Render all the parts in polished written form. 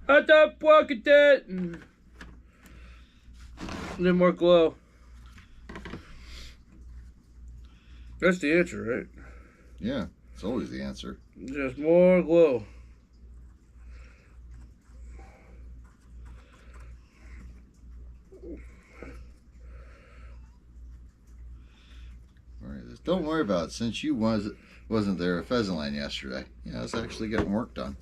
I thought pocket that. Need more glow. That's the answer, right? Yeah, it's always the answer. Just more glow. All right, don't worry about it. Since you wasn't there at Pheasantland yesterday, yeah, I was actually getting work done.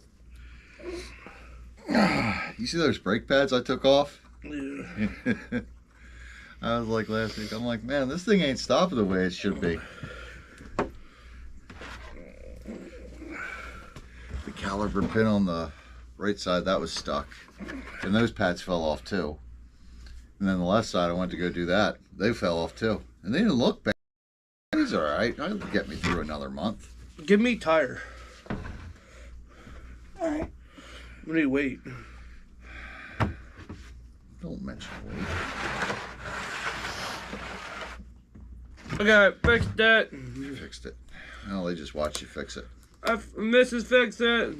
You see those brake pads I took off? Yeah. I was like last week, I'm like, man, this thing ain't stopping the way it should be. The caliper pin on the right side, that was stuck. And those pads fell off too. And then the left side, I went to go do that. They fell off too. And they didn't look bad. He's alright. That'll get me through another month. Give me tire. Alright. We need weight. Don't mention weight. Okay, fix that. You fixed it. Well, they just watch you fix it. Mrs. Fix It.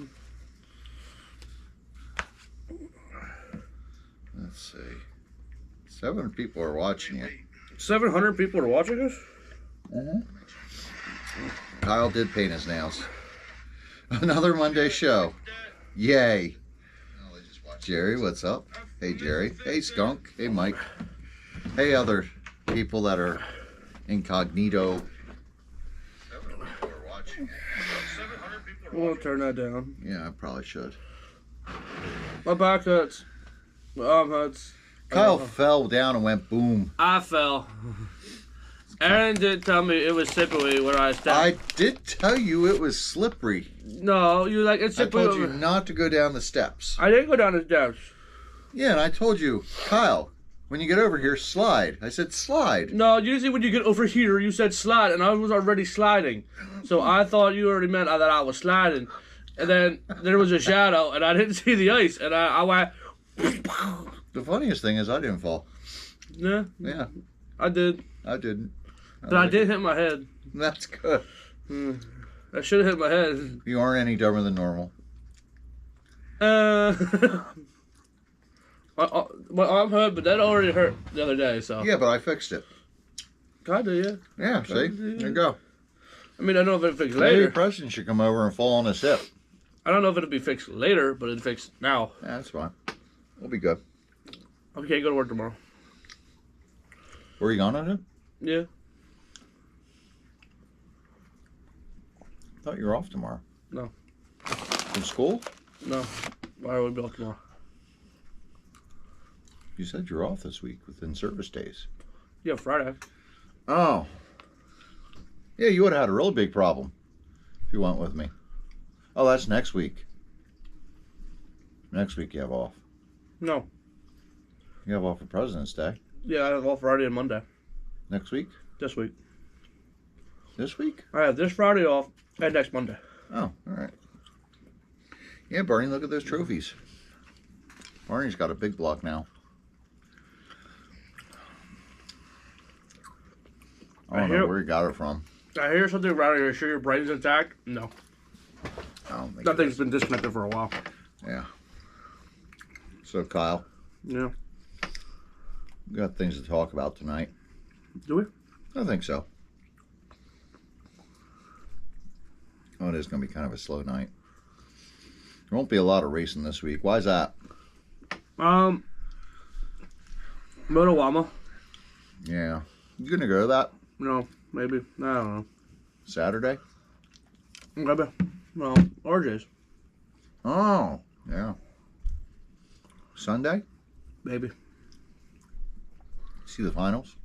Let's see. 7 people are watching you. 700 people are watching us? Kyle did paint his nails. Another Monday show. Yay. Jerry, what's up? Hey, Jerry. Hey, Skunk. Hey, Mike. Hey, other people that are incognito. We'll turn that down. Yeah, I probably should. My back hurts. My arm hurts. Kyle fell down and went boom. I fell. Aaron did tell me it was slippery when I stepped. I did tell you it was slippery. No, you like it's I slippery. told you not to go down the steps. I didn't go down the steps. Yeah, and I told you, Kyle, when you get over here, slide. I said slide. No, usually when you get over here, you said slide, and I was already sliding. So I thought you already meant that I was sliding. And then there was a shadow, and I didn't see the ice, and I went... The funniest thing is I didn't fall. Yeah, Yeah, I did. I didn't. But I did hit my head. That's good. I should have hit my head. You aren't any dumber than normal. My arm hurt, but that already hurt the other day, so... Yeah, but I fixed it. Kinda, yeah. Yeah, see? There you go. I mean, I don't know if it'll fix Maybe later. Preston should come over and fall on his hip. I don't know if it'll be fixed later, but it'll fix now. Yeah, that's fine. We'll be good. I can't go to work tomorrow. Where are you going to? Yeah. I thought you were off tomorrow. No. From school? No. Why would be off tomorrow? You said you're off this week within service days. Yeah, Friday. Oh. Yeah, you would have had a really big problem if you went with me. Oh, that's next week. Next week you have off. No. You have off for President's Day. Yeah, I have off Friday and Monday. Next week? This week. This week? I have this Friday off and next Monday. Oh, all right. Yeah, Barney, look at those trophies. Barney's got a big block now. I don't know where he got it from. I hear something around here. Sure your brain's intact? No. I don't think That thing's been disconnected for a while. Yeah. So, Kyle, Yeah. we got things to talk about tonight. Do we? I think so. Oh, it is going to be kind of a slow night. There won't be a lot of racing this week. Why is that? Motowama. Yeah. You going to go to that No, maybe. I don't know. Saturday? Maybe. No, RJ's. Oh, yeah. Sunday? Maybe. See the finals?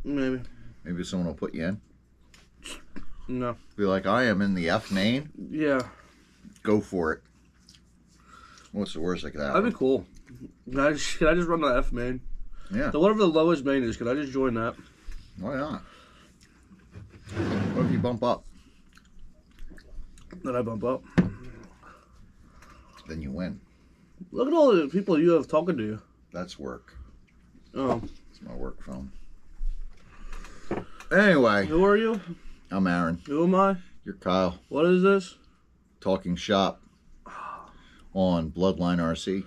Maybe. Maybe someone will put you in. No. Be like, I am in the F main. Yeah. Go for it. What's the worst that could happen? That'd be cool. Can I just run the F main? Yeah. So whatever the lowest main is, can I just join that? Why not? What if you bump up? Then I bump up. Then you win. Look at all the people you have talking to you. That's work. Oh. It's my work phone. Anyway, Who are you? I'm Aaron. Who am I? You're Kyle. What is this? Talking shop on Bloodline RC.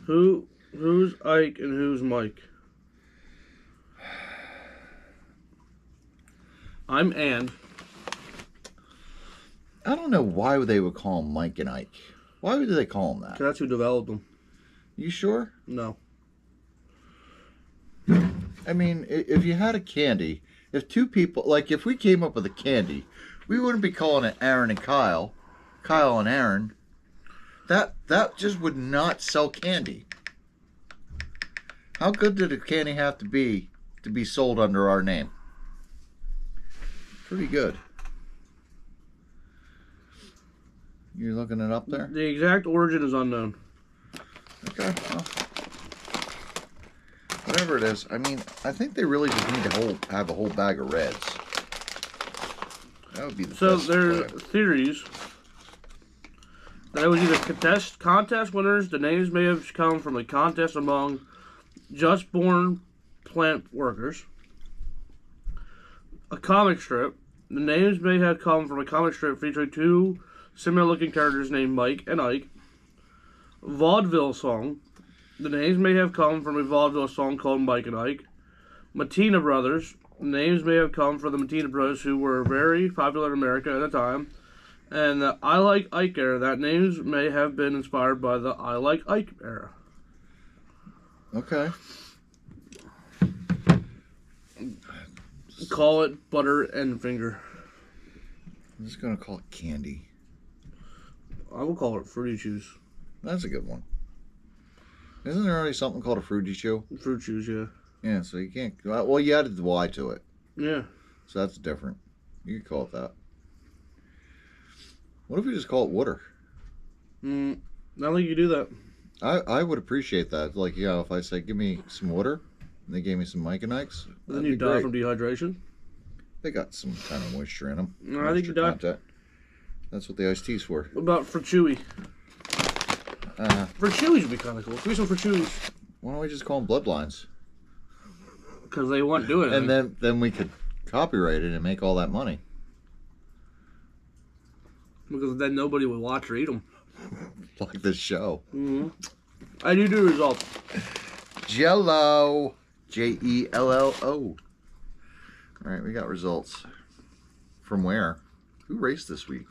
Who's Ike and who's Mike? I'm And. I don't know why they would call him Mike and Ike. Why would they call him that? 'Cause that's who developed them. You sure? No. I mean, if you had a candy, if two people, like if we came up with a candy, we wouldn't be calling it Aaron and Kyle, Kyle and Aaron. That just would not sell candy. How good did a candy have to be sold under our name? Pretty good. You're looking it up there? The exact origin is unknown. Okay. Well, whatever it is, I mean, I think they really just need to have a whole bag of Reds. That would be the So best there's play. theories that it was either contest winners. The names may have come from a contest among just born plant workers. A comic strip. The names may have come from a comic strip featuring two similar-looking characters named Mike and Ike. Vaudeville song. The names may have come from a vaudeville song called Mike and Ike. Matina Brothers. The names may have come from the Matina Brothers, who were very popular in America at the time. And the I Like Ike era. That names may have been inspired by the I Like Ike era. Okay. Call it butter and finger. I'm just going to call it candy. I will call it fruity chews. That's a good one. Isn't there already something called a fruity chew? Fruit chews, yeah. Yeah, so you can't. Well, you added the Y to it, Yeah. so that's different. You could call it that. What if we just call it water? I don't think you do that. I would appreciate that. Like, yeah, if I say, give me some water, and they gave me some Mike and Ike's, Then you die from dehydration. They got some kind of moisture in them. No, I think you die. Content. That's what the iced tea's for. What about for chewy? For chewies would be kind of cool. Give me some for chewies. Why don't we just call them bloodlines? Because they won't do it. And then we could copyright it and make all that money. Because then nobody would watch or eat them. Like this show. Mm-hmm. I do results. Jello. Jello. All right, we got results. From where? Who raced this week?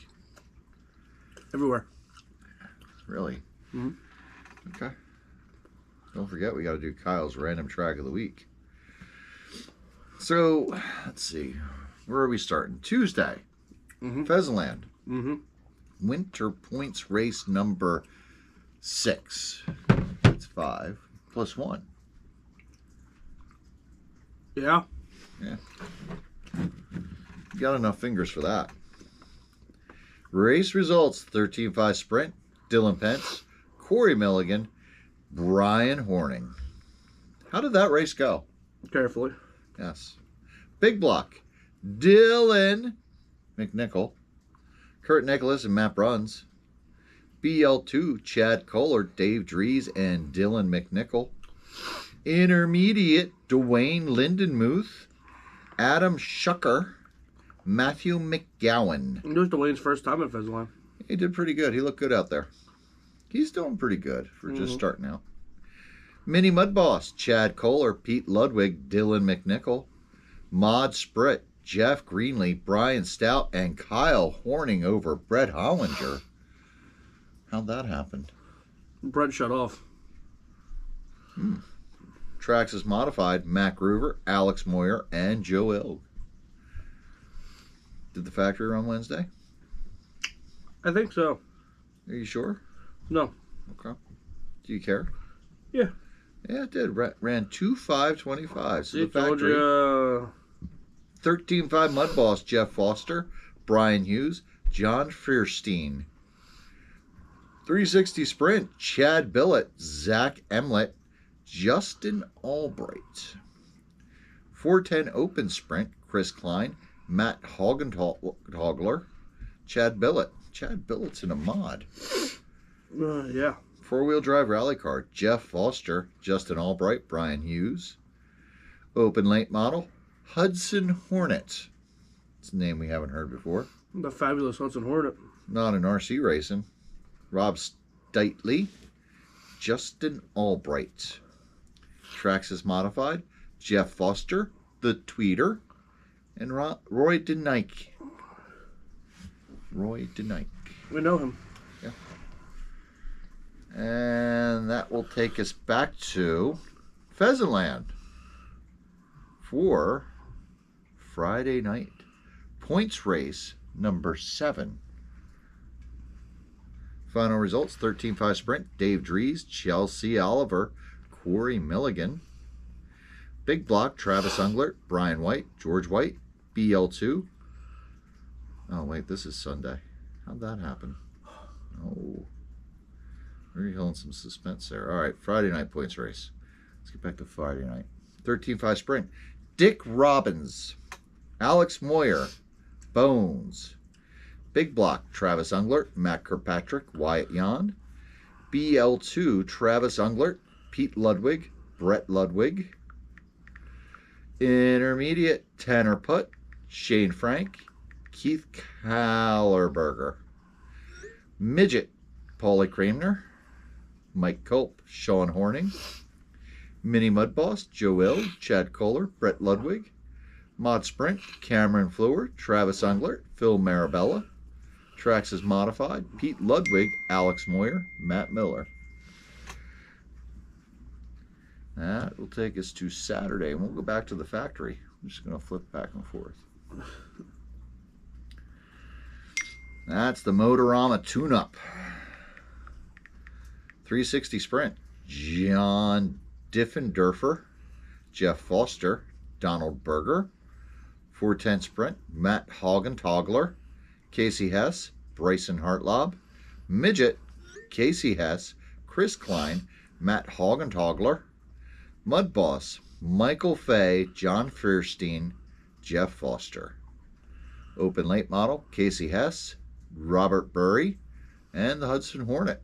Everywhere. Really? Mm-hmm. Okay. Don't forget, we got to do Kyle's random track of the week. So, let's see. Where are we starting? Tuesday. Pheasantland. Mm-hmm. Winter points race number 6. That's 5 plus 1. Yeah. Yeah. You got enough fingers for that. Race results: 13-5 sprint. Dylan Pence, Corey Milligan, Brian Horning. How did that race go? Carefully. Yes. Big block: Dylan McNichol, Kurt Nicholas, and Matt Bruns. BL2: Chad Kohler, Dave Drees, and Dylan McNichol. Intermediate: Dwayne Lindenmuth, Adam Shucker, Matthew McGowan. It was Dwayne's first time at Pheasantland. He did pretty good. He looked good out there. He's doing pretty good for just starting out. Mini Mud Boss: Chad Kohler, Pete Ludwig, Dylan McNichol, Mod Sprit, Jeff Greenlee, Brian Stout, and Kyle Horning over Brett Hollinger. How'd that happen? Brett shut off. Traxxas Modified: Matt Groover, Alex Moyer, and Joe Ilg. Did the factory run Wednesday? I think so. Are you sure? No. Okay. Do you care? Yeah. Yeah, it did. Ran 2:5:25. So See, the factory. told you. 13-5 Mud Boss: Jeff Foster, Brian Hughes, John Fierstein. 360 Sprint: Chad Billett, Zach Emlett, Justin Albright. 410 Open Sprint: Chris Klein, Matt Hogler, Chad Billett. Chad Billett's in a mod. Yeah. 4-wheel drive rally car: Jeff Foster, Justin Albright, Brian Hughes. Open late model: Hudson Hornet. It's a name we haven't heard before. The fabulous Hudson Hornet. Not in RC racing. Rob Steitley, Justin Albright. Traxxas Modified, Jeff Foster, the Tweeter, and Roy DeNike. Roy DeNike. We know him. Yeah. And that will take us back to Pheasantland for Friday night. Points race number 7. Final results, 13-5 sprint, Dave Dries, Chelsea Oliver, Corey Milligan. Big block, Travis Unglert, Brian White, George White, BL2. Oh, wait, this is Sunday. How'd that happen? Oh. We're holding some suspense there. All right, Friday night points race. Let's get back to Friday night. 13-5 sprint. Dick Robbins, Alex Moyer, Bones. Big block, Travis Unglert, Matt Kirkpatrick, Wyatt Yon. BL2, Travis Unglert, Pete Ludwig, Brett Ludwig. Intermediate, Tanner Putt, Shane Frank, Keith Kallerberger. Midget, Paulie Kramer, Mike Culp, Sean Horning. Mini Mud Boss, Joe Ill, Chad Kohler, Brett Ludwig. Mod Sprint, Cameron Fluer, Travis Unglert, Phil Marabella. Traxxas Modified, Pete Ludwig, Alex Moyer, Matt Miller. That will take us to Saturday, and we'll go back to the factory. I'm just going to flip back and forth. That's the Motorama tune-up. 360 sprint. John Diffenderfer, Jeff Foster, Donald Berger. 410 sprint. Matt Hagen-Togler, Casey Hess, Bryson Hartlob. Midget, Casey Hess, Chris Klein, Matt Hagen-Togler. Mud Boss, Michael Fay, John Fierstein, Jeff Foster. Open late model, Casey Hess, Robert Burry, and the Hudson Hornet.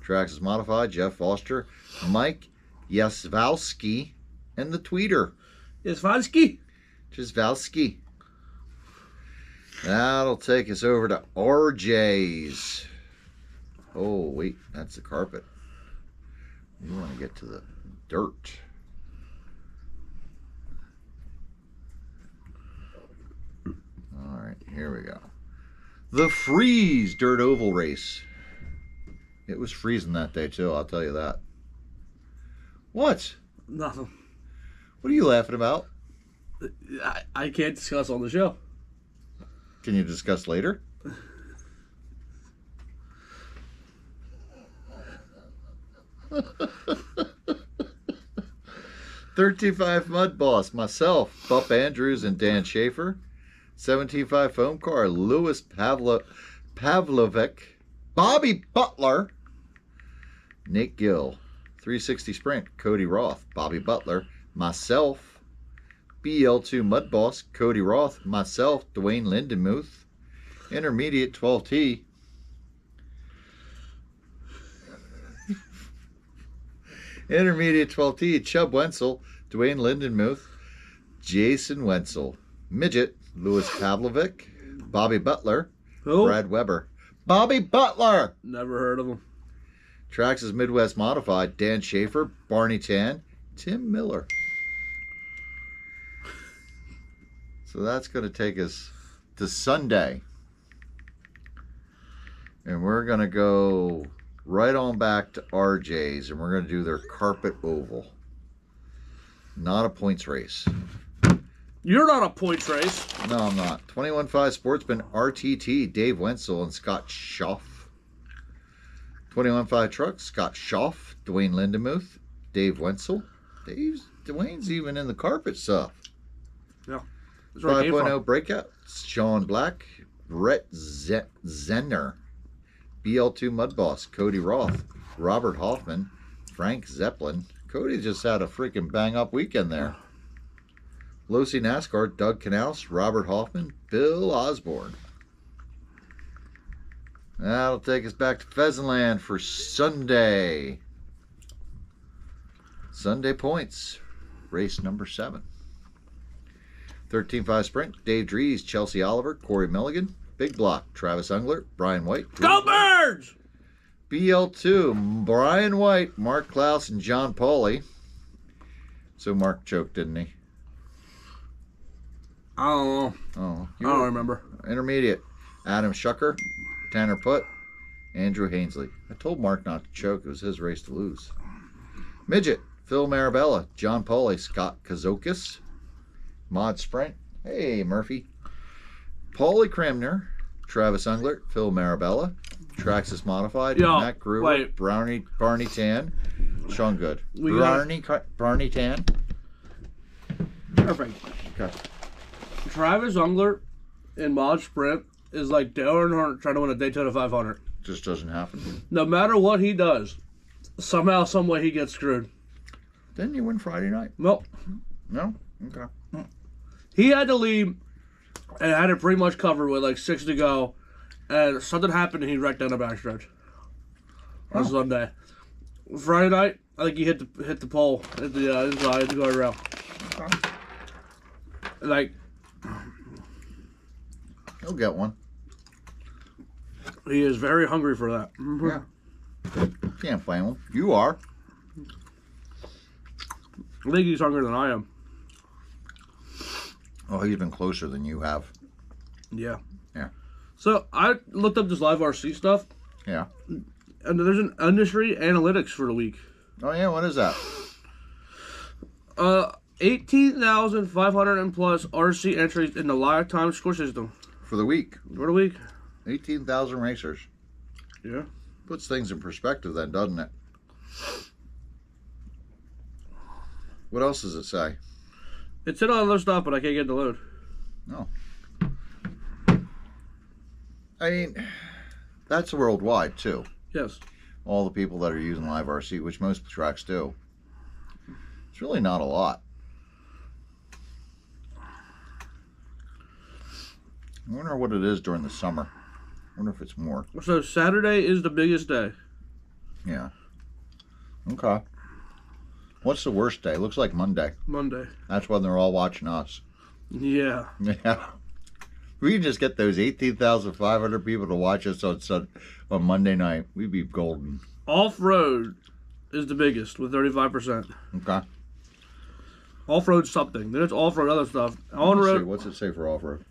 Traxxas Modified, Jeff Foster, Mike Jasvalski, and the Tweeter. Jasvalski. That'll take us over to RJ's. Oh, wait, that's the carpet. You want to get to the dirt. All right, here we go. The Freeze Dirt Oval Race. It was freezing that day, too, I'll tell you that. What? Nothing. What are you laughing about? I can't discuss on the show. Can you discuss later? 13.5 Mud Boss, myself, Bup Andrews, and Dan Schaefer. 17.5 Foam Car, Louis Pavlovic, Bobby Butler, Nate Gill. 360 Sprint, Cody Roth, Bobby Butler, myself. BL2 Mud Boss, Cody Roth, myself, Dwayne Lindenmuth. Intermediate 12T. Intermediate 12T, Chubb Wenzel, Dwayne Lindenmuth, Jason Wenzel. Midget, Louis Pavlovic, Bobby Butler, Who? Brad Weber. Bobby Butler! Never heard of him. Traxxas Midwest Modified, Dan Schaefer, Barney Tan, Tim Miller. So that's going to take us to Sunday. And we're going to go right on back to RJ's, and we're going to do their carpet oval. Not a points race. You're not a points race. No, I'm not. 21.5 Sportsman RTT, Dave Wenzel and Scott Schaff. 21.5 Truck, Scott Schaff, Dwayne Lindenmuth, Dave Wenzel. Dwayne's even in the carpet stuff. Yeah. That's where it came 5.0 from. Breakout, Sean Black, Brett Zenner. BL2 Mud Boss, Cody Roth, Robert Hoffman, Frank Zeppelin. Cody just had a freaking bang-up weekend there. Losi NASCAR, Doug Canals, Robert Hoffman, Bill Osborne. That'll take us back to Pheasantland for Sunday. Sunday points, race number 7. 13.5 Sprint, Dave Dries, Chelsea Oliver, Corey Milligan. Big Block, Travis Unglert, Brian White. Go Birds! BL2, Brian White, Mark Klaus, and John Pauly. So Mark choked, didn't he? I don't know. Oh, I don't remember. Intermediate, Adam Schucker, Tanner Putt, Andrew Hainsley. I told Mark not to choke. It was his race to lose. Midget, Phil Marabella, John Pauly, Scott Kazokis. Mod Sprint, hey Murphy. Paulie Cramner, Travis Unglert, Phil Marabella. Traxxas Modified, Yo, Matt Gruber, wait. Barney Tan, Sean Good. We Barney Tan. Perfect. Okay. Travis Unglert in Mod Sprint is like Dale Earnhardt trying to win a Daytona 500. Just doesn't happen. No matter what he does, somehow, some way he gets screwed. Didn't you win Friday night? Nope. No? Okay. He had to leave and had it pretty much covered with like 6 to go, and something happened and he wrecked down the backstretch on Sunday. Friday night, I think he hit the pole at the inside the guardrail. Okay. Like, He'll get one. he is very hungry for that. Yeah. Can't blame him. You are. I think he's hungrier than I am. Oh, he's been closer than you have. Yeah. Yeah. So I looked up this live RC stuff, Yeah. and there's an industry analytics for the week. Oh, yeah. What is that? 18,500 and plus RC entries in the lifetime score system For the week. for the week. 18,000 racers. Yeah. Puts things in perspective then, doesn't it? What else does it say? It's in all other stuff, but I can't get the load. No. I mean, that's worldwide, too. Yes. All the people that are using Live RC, which most tracks do. It's really not a lot. I wonder what it is during the summer. I wonder if it's more. So Saturday is the biggest day. Yeah. Okay. What's the worst day? Looks like Monday. Monday. That's when they're all watching us. Yeah. Yeah. We can just get those 18,500 people to watch us on Monday night. We'd be golden. Off-road is the biggest with 35%. Okay. Off-road something. Then it's off-road other stuff. Let's see. On-road. What's it say for off-road?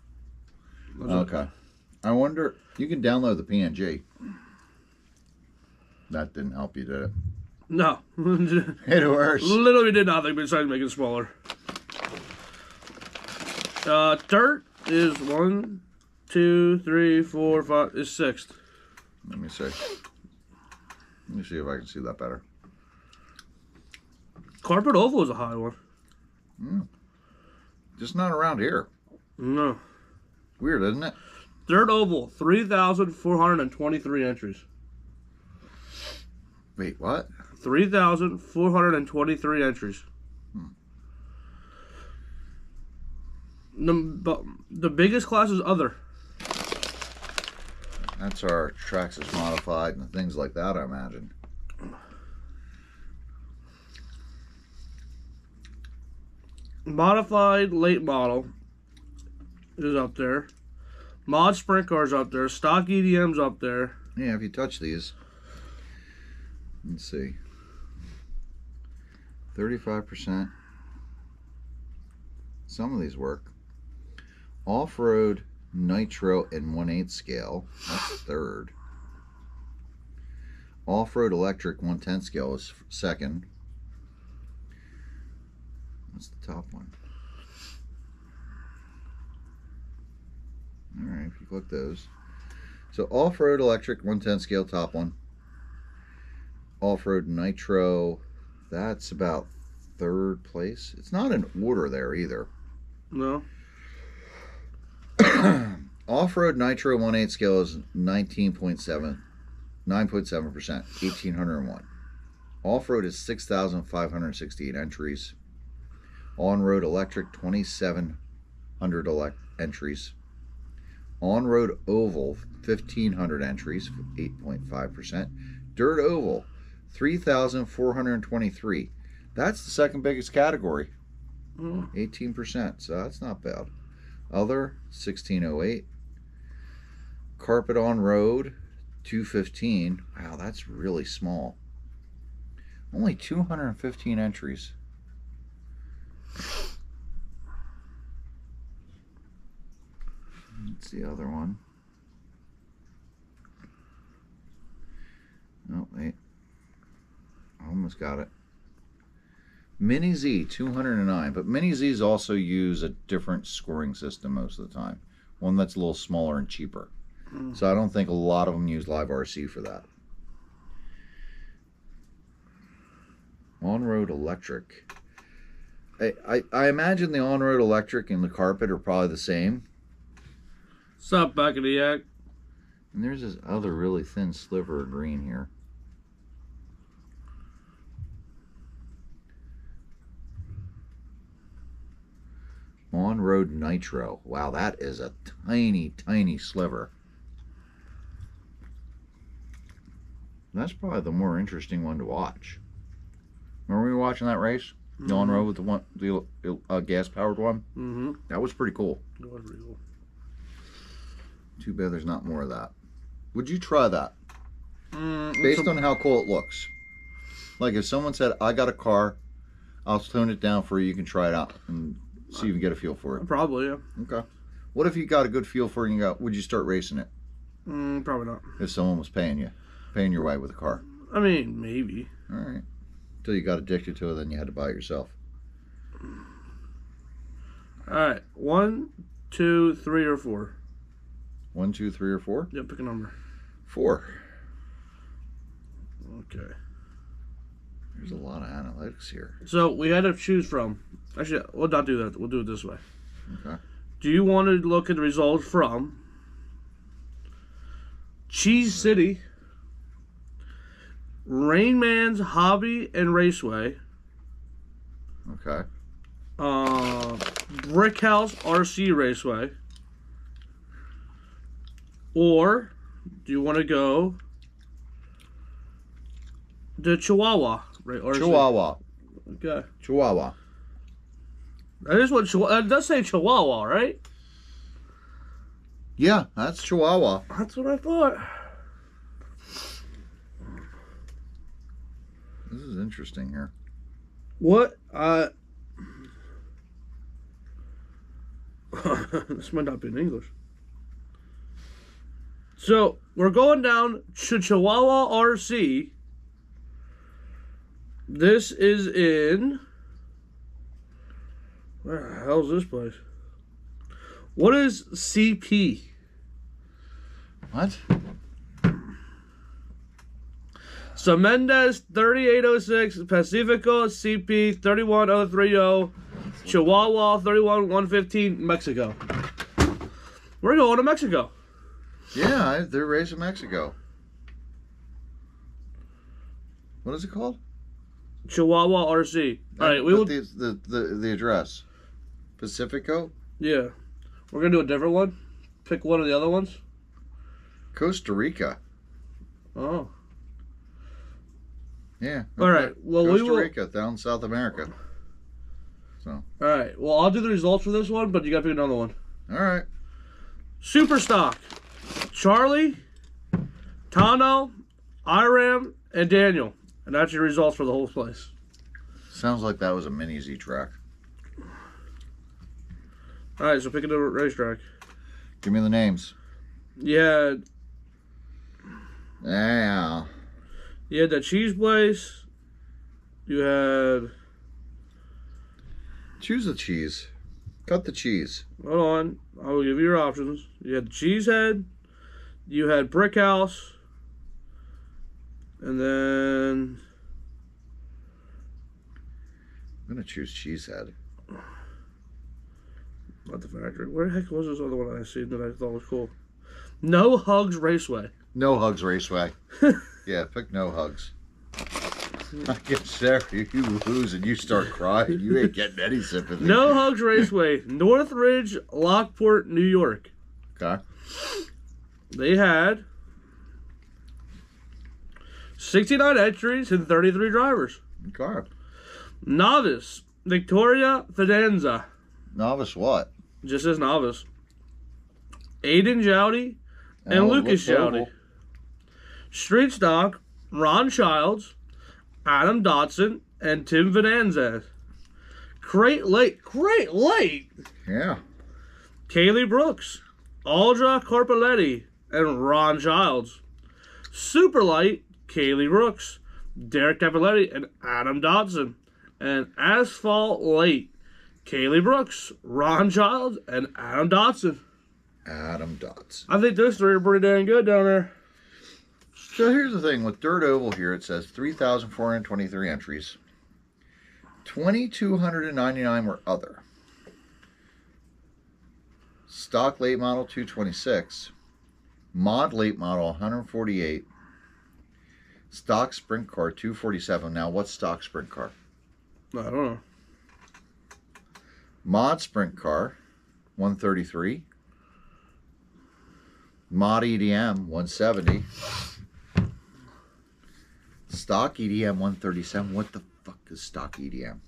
Okay. I wonder, you can download the PNG. That didn't help you, did it? No. It worse. Literally did nothing besides make it smaller. Dirt is 1, 2, 3, 4, 5, is 6th. Let me see. Let me see if I can see that better. Carpet Oval is a high one. Just not around here. No. Weird, isn't it? Dirt Oval, 3,423 entries. Wait, what? 3,423 entries. The biggest class is other. That's our Traxxas Modified and things like that, I imagine. Modified late model is up there. Mod Sprint Cars up there. Stock EDM's up there. Yeah, if you touch these. Let's see. 35%. Some of these work. Off-road Nitro in 1/8 scale. That's third. Off-road electric 1/10 scale is second. What's the top one? Alright, if you click those. So off-road electric 1/10 scale, top one. Off-road Nitro, that's about third place. It's not in order there either. No. Off-road Nitro 1/8 scale is 9.7%, 1,801. Off-road is 6,568 entries. On-road electric, 2,700 entries. On-road oval, 1,500 entries, 8.5%. Dirt oval, 3,423. That's the second biggest category, 18%. So that's not bad. Other, 1,608. Carpet on road, 215. Wow, that's really small. Only 215 entries. That's the other one. Oh, wait. I almost got it. Mini Z, 209. But Mini Z's also use a different scoring system most of the time. One that's a little smaller and cheaper. So I don't think a lot of them use Live RC for that. On-road electric. I imagine the on-road electric and the carpet are probably the same. What's up, back of the yak? And there's this other really thin sliver of green here. On-road nitro. Wow, that is a tiny, tiny sliver. That's probably the more interesting one to watch. Remember we were watching that race? The on-road with the gas-powered one? Mm-hmm. That was pretty cool. That was pretty cool. Too bad there's not more of that. Would you try that? Based on how cool it looks. Like if someone said, I got a car, I'll tone it down for you, you can try it out and see if you get a feel for it. Probably, yeah. Okay. What if you got a good feel for it and you go, would you start racing it? Probably not. If someone was paying your way with a car? I mean, maybe. All right. Until you got addicted to it, then you had to buy it yourself. All right. 1, 2, 3, or 4. 1, 2, 3, or 4? Yeah, pick a number. 4. Okay. There's a lot of analytics here. So we had to choose from. Actually, we'll not do that. We'll do it this way. Okay. Do you want to look at the results from Cheese City, Rain Man's Hobby and Raceway, Okay. Brick House RC Raceway, or do you want to go to Chihuahua? RC? Chihuahua. Okay. Chihuahua. That is what it does say Chihuahua, right? Yeah, that's Chihuahua. That's what I thought. This is interesting here. What? This might not be in English. So, we're going down to Chihuahua RC. This is in... Where the hell is this place? What is CP? What? So Mendez 3806, Pacifico CP 31030, Chihuahua 31115, Mexico. We're going to Mexico. Yeah, they're racing Mexico. What is it called? Chihuahua RC. All right, we will. The address. Pacifico. Yeah, we're gonna do a different one. Pick one of the other ones. Costa Rica. Oh. Yeah. All right. Well, Costa Rica, down South America. So. All right. Well, I'll do the results for this one, but you gotta pick another one. All right. Super Stock. Charlie, Tano, Iram, and Daniel. And that's your results for the whole place. Sounds like that was a mini Z track. All right, so pick another racetrack. Give me the names. Yeah. Yeah. You had that cheese place. You had... Choose the cheese. Cut the cheese. Hold on. I will give you your options. You had the Cheesehead. You had Brick House. And then... I'm going to choose Cheesehead. Not the factory. Where the heck was this other one I seen that I thought was cool? No Hugs Raceway. No Hugs Raceway. Yeah, pick No Hugs. I guess there you lose and you start crying. You ain't getting any sympathy. No Hugs Raceway. Northridge, Lockport, New York. Okay. They had 69 entries and 33 drivers. Okay. Novice, Victoria Fidenza. Novice what? Just says novice. Aiden Jowdy and Lucas Jowdy. Street Stock, Ron Childs, Adam Dotson, and Tim Vananzas. Crate Late, Yeah. Kaylee Brooks, Aldra Corpoletti, and Ron Childs. Super Light, Kaylee Brooks, Derek Capoletti, and Adam Dotson. And Asphalt Late, Kaylee Brooks, Ron Childs, and Adam Dotson. Adam Dotson. I think those three are pretty dang good down there. So here's the thing. With Dirt Oval here, it says 3,423 entries. 2,299 were other. Stock late model 226. Mod late model 148. Stock sprint car 247. Now, what's stock sprint car? I don't know. Mod sprint car 133. Mod EDM 170. Stock EDM 137. What the fuck is stock EDM?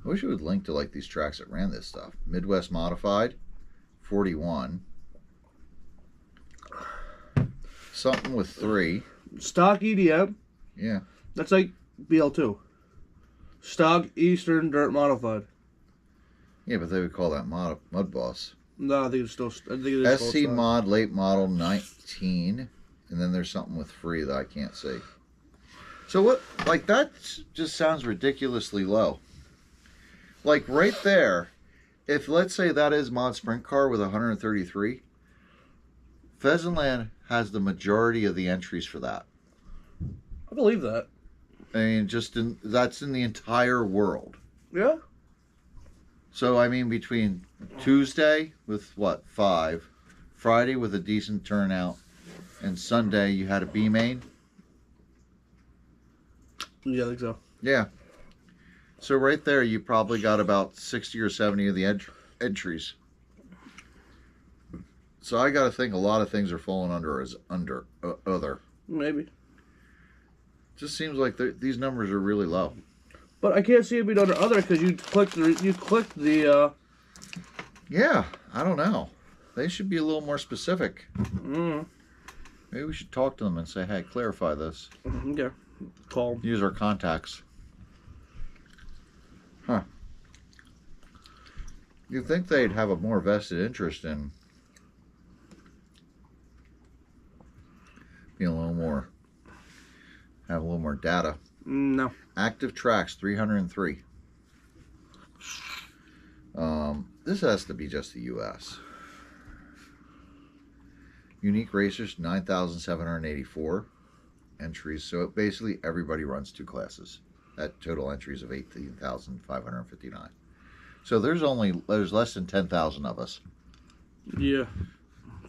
I wish it would link to like these tracks that ran this stuff. Midwest Modified 41. Something with 3. Stock EDM, Yeah. that's like BL2. Stock Eastern Dirt Modified. Yeah, but they would call that Mud Boss. No, I think it's still. I think it is called SC Stock. Mod late model 19. And then there's something with 3 that I can't see. So what, like that just sounds ridiculously low. Like right there, if let's say that is Mod Sprint Car with 133, Pheasantland has the majority of the entries for that. I believe that. I mean, that's in the entire world. Yeah. So I mean, between Tuesday with what 5, Friday with a decent turnout, and Sunday you had a B main. Yeah, I think so. Yeah. So right there, you probably got about 60 or 70 of the entries. So I got to think a lot of things are falling under as other. Maybe. Just seems like these numbers are really low. But I can't see it being under other because you clicked the. Yeah, I don't know. They should be a little more specific. Mm, Maybe we should talk to them and say, hey, clarify this. okay. Call 'em. Use our contacts. Huh. You'd think they'd have a more vested interest in being a little more, have a little more data. No. Active tracks, 303. This has to be just the U.S. Unique racers, 9,784 entries. So basically everybody runs 2 classes. At total entries of 18,559. So there's less than 10,000 of us. Yeah.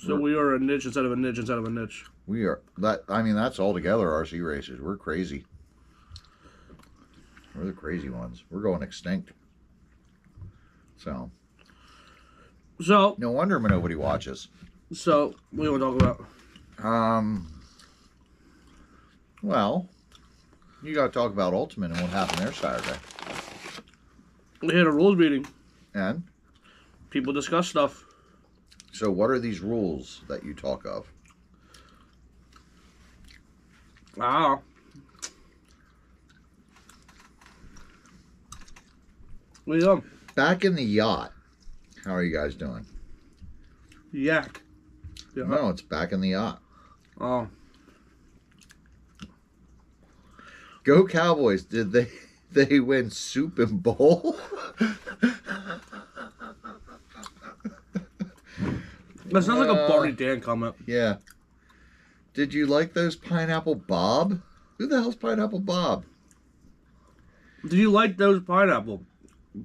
So we are a niche instead of a niche instead of a niche. We are that. I mean, that's altogether RC racers. We're crazy. We're the crazy ones. We're going extinct. So no wonder nobody watches. So what do you want to talk about? Well, you got to talk about Ultimate and what happened there Saturday. We had a rules meeting. And People discuss stuff. so, what are these rules that you talk of? Ah. What are you doing? Back in the yacht. How are you guys doing? Yak. Yeah. No, it's back in the yacht. Oh. Go Cowboys! Did they win Soup and Bowl? That sounds like a Barney Dan comment. Yeah. Did you like those Pineapple Bob? Who the hell's Pineapple Bob? Do you like those pineapple?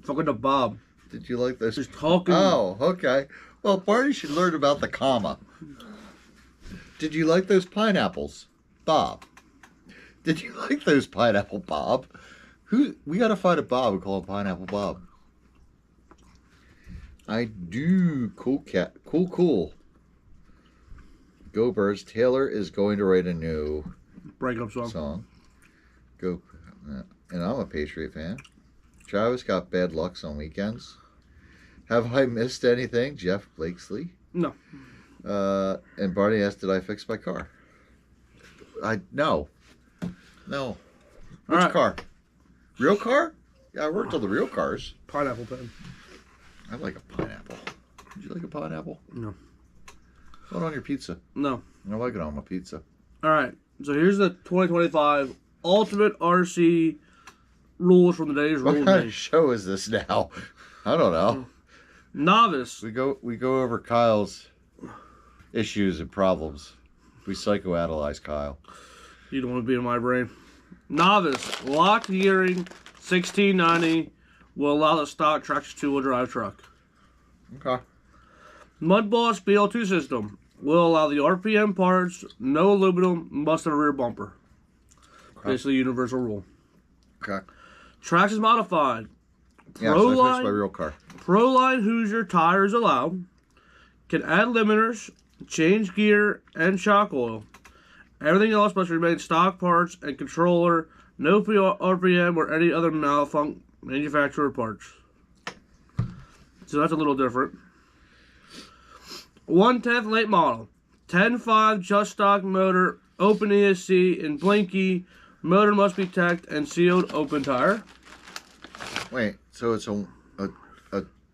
Fucking the Bob. Did you like those? Just talking. Oh, okay. Well, Barney should learn about the comma. Did you like those pineapples, Bob? Did you like those Pineapple Bob? We gotta find a Bob and call him Pineapple Bob. I do. Cool cat. Cool. Go Birds. Taylor is going to write a new Breakup song. Go. And I'm a Patriot fan. Travis got bad lucks on weekends. Have I missed anything? Jeff Blakesley. No. And Barney asked, did I fix my car? No. All Which right. car? Real car? Yeah, I worked on the real cars. Pineapple pen. I like a pineapple. Would you like a pineapple? No. Put it on your pizza. No. I like it on my pizza. All right. So here's the 2025 Ultimate RC rules from today's What rules. kind of Day. show is this now? I don't know. Novice. We go over Kyle's issues and problems. We psychoanalyze Kyle. You don't want to be in my brain. Novice. Locked gearing 1690 will allow the stock Traxxas two-wheel drive truck. Okay. Mud Boss BL2 system will allow the RPM parts, no aluminum, must have a rear bumper. Okay. Basically, universal rule. Okay. Traxxas modified. Yeah, so I fixed my real car. Proline Hoosier tires allowed. Can add limiters, change gear, and shock oil. Everything else must remain stock parts and controller. No RPM or any other manufacturer parts. So that's a little different. 1/10 late model. 10.5 just stock motor, open ESC, and blinky. Motor must be teched and sealed, open tire. Wait, so it's a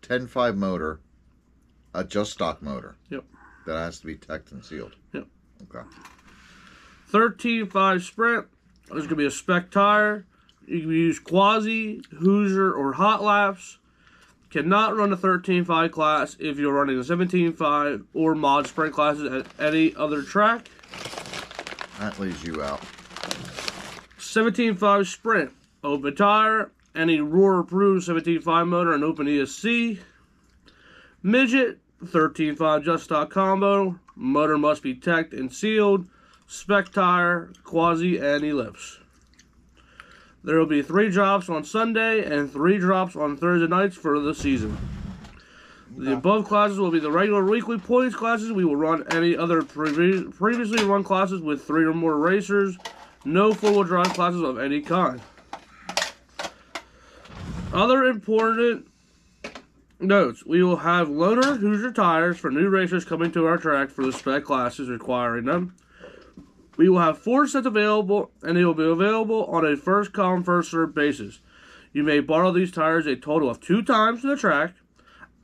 10.5 motor, a just stock motor. Yep. That has to be teched and sealed. Yep. Okay. 13.5 Sprint. There's going to be a spec tire. You can use Quasi, Hoosier, or Hot Laps. Cannot run a 13.5 class if you're running a 17.5 or mod sprint classes at any other track. That leaves you out. 17.5 Sprint. Open tire. Any Roar approved 17.5 motor and open ESC. Midget. 13.5 just stock combo. Motor must be teched and sealed. Spec tire, Quasi, and ellipse. There will be 3 drops on Sunday and 3 drops on Thursday nights for the season. The above classes will be the regular weekly points classes. We will run any other previously run classes with 3 or more racers. No four-wheel drive classes of any kind. Other important notes. We will have loaner Hoosier tires for new racers coming to our track for the spec classes requiring them. We will have 4 sets available, and they will be available on a first come, first served basis. You may borrow these tires a total of 2 times to the track.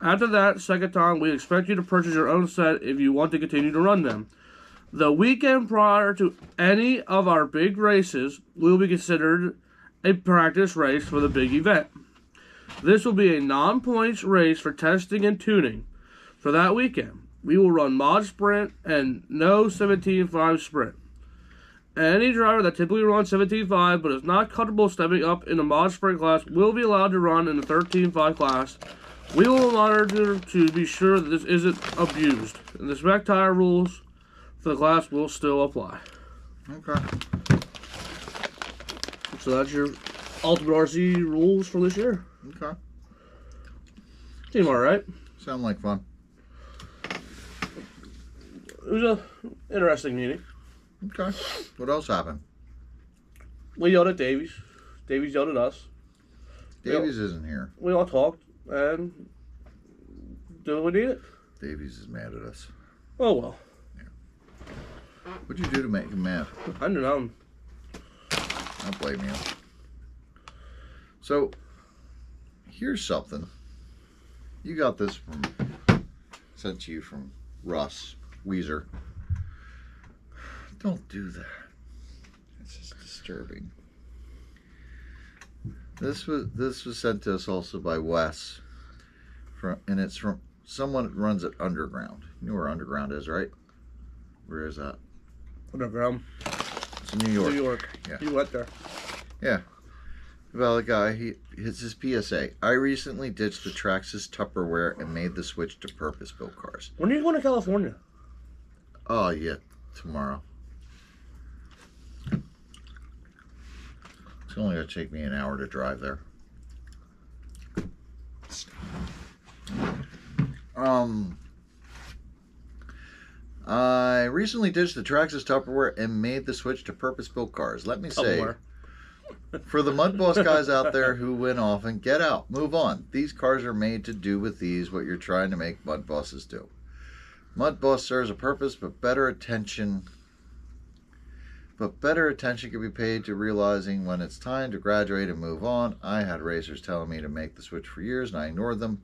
After that, second time, we expect you to purchase your own set if you want to continue to run them. The weekend prior to any of our big races will be considered a practice race for the big event. This will be a non-points race for testing and tuning. For that weekend, we will run mod sprint and no 17.5 sprint. Any driver that typically runs 17.5 but is not comfortable stepping up in the mod sprint class will be allowed to run in the 13.5 class. We will monitor to be sure that this isn't abused. And the spec tire rules for the class will still apply. Okay. So that's your Ultimate RC rules for this year. Okay. Seem alright. Sound like fun. It was an interesting meeting. Okay. What else happened? We yelled at Davies. Davies yelled at us. Davies isn't here. We all talked and did what we needed. Davies is mad at us. Oh well. What'd you do to make him mad? I don't know. I don't blame you. So, here's something. You got this from, sent to you from Russ Weezer. Don't do that. It's just disturbing. This was sent to us also by Wes, and it's from someone that runs at Underground. You know where Underground is, right? Where is that? Underground. It's in New York. New York. Yeah. You went there. Yeah. Well, the guy, it's his PSA. I recently ditched the Traxxas Tupperware and made the switch to purpose-built cars. When are you going to California? Oh, yeah, tomorrow. It's only going to take me an hour to drive there. I recently ditched the Traxxas Tupperware and made the switch to purpose-built cars. Let me say, for the Mud Boss guys out there who win often, get out, move on. These cars are made to do with these what you're trying to make Mud Bosses do. Mud Boss serves a purpose, but better attention but better attention can be paid to realizing when it's time to graduate and move on. I had racers telling me to make the switch for years, and I ignored them.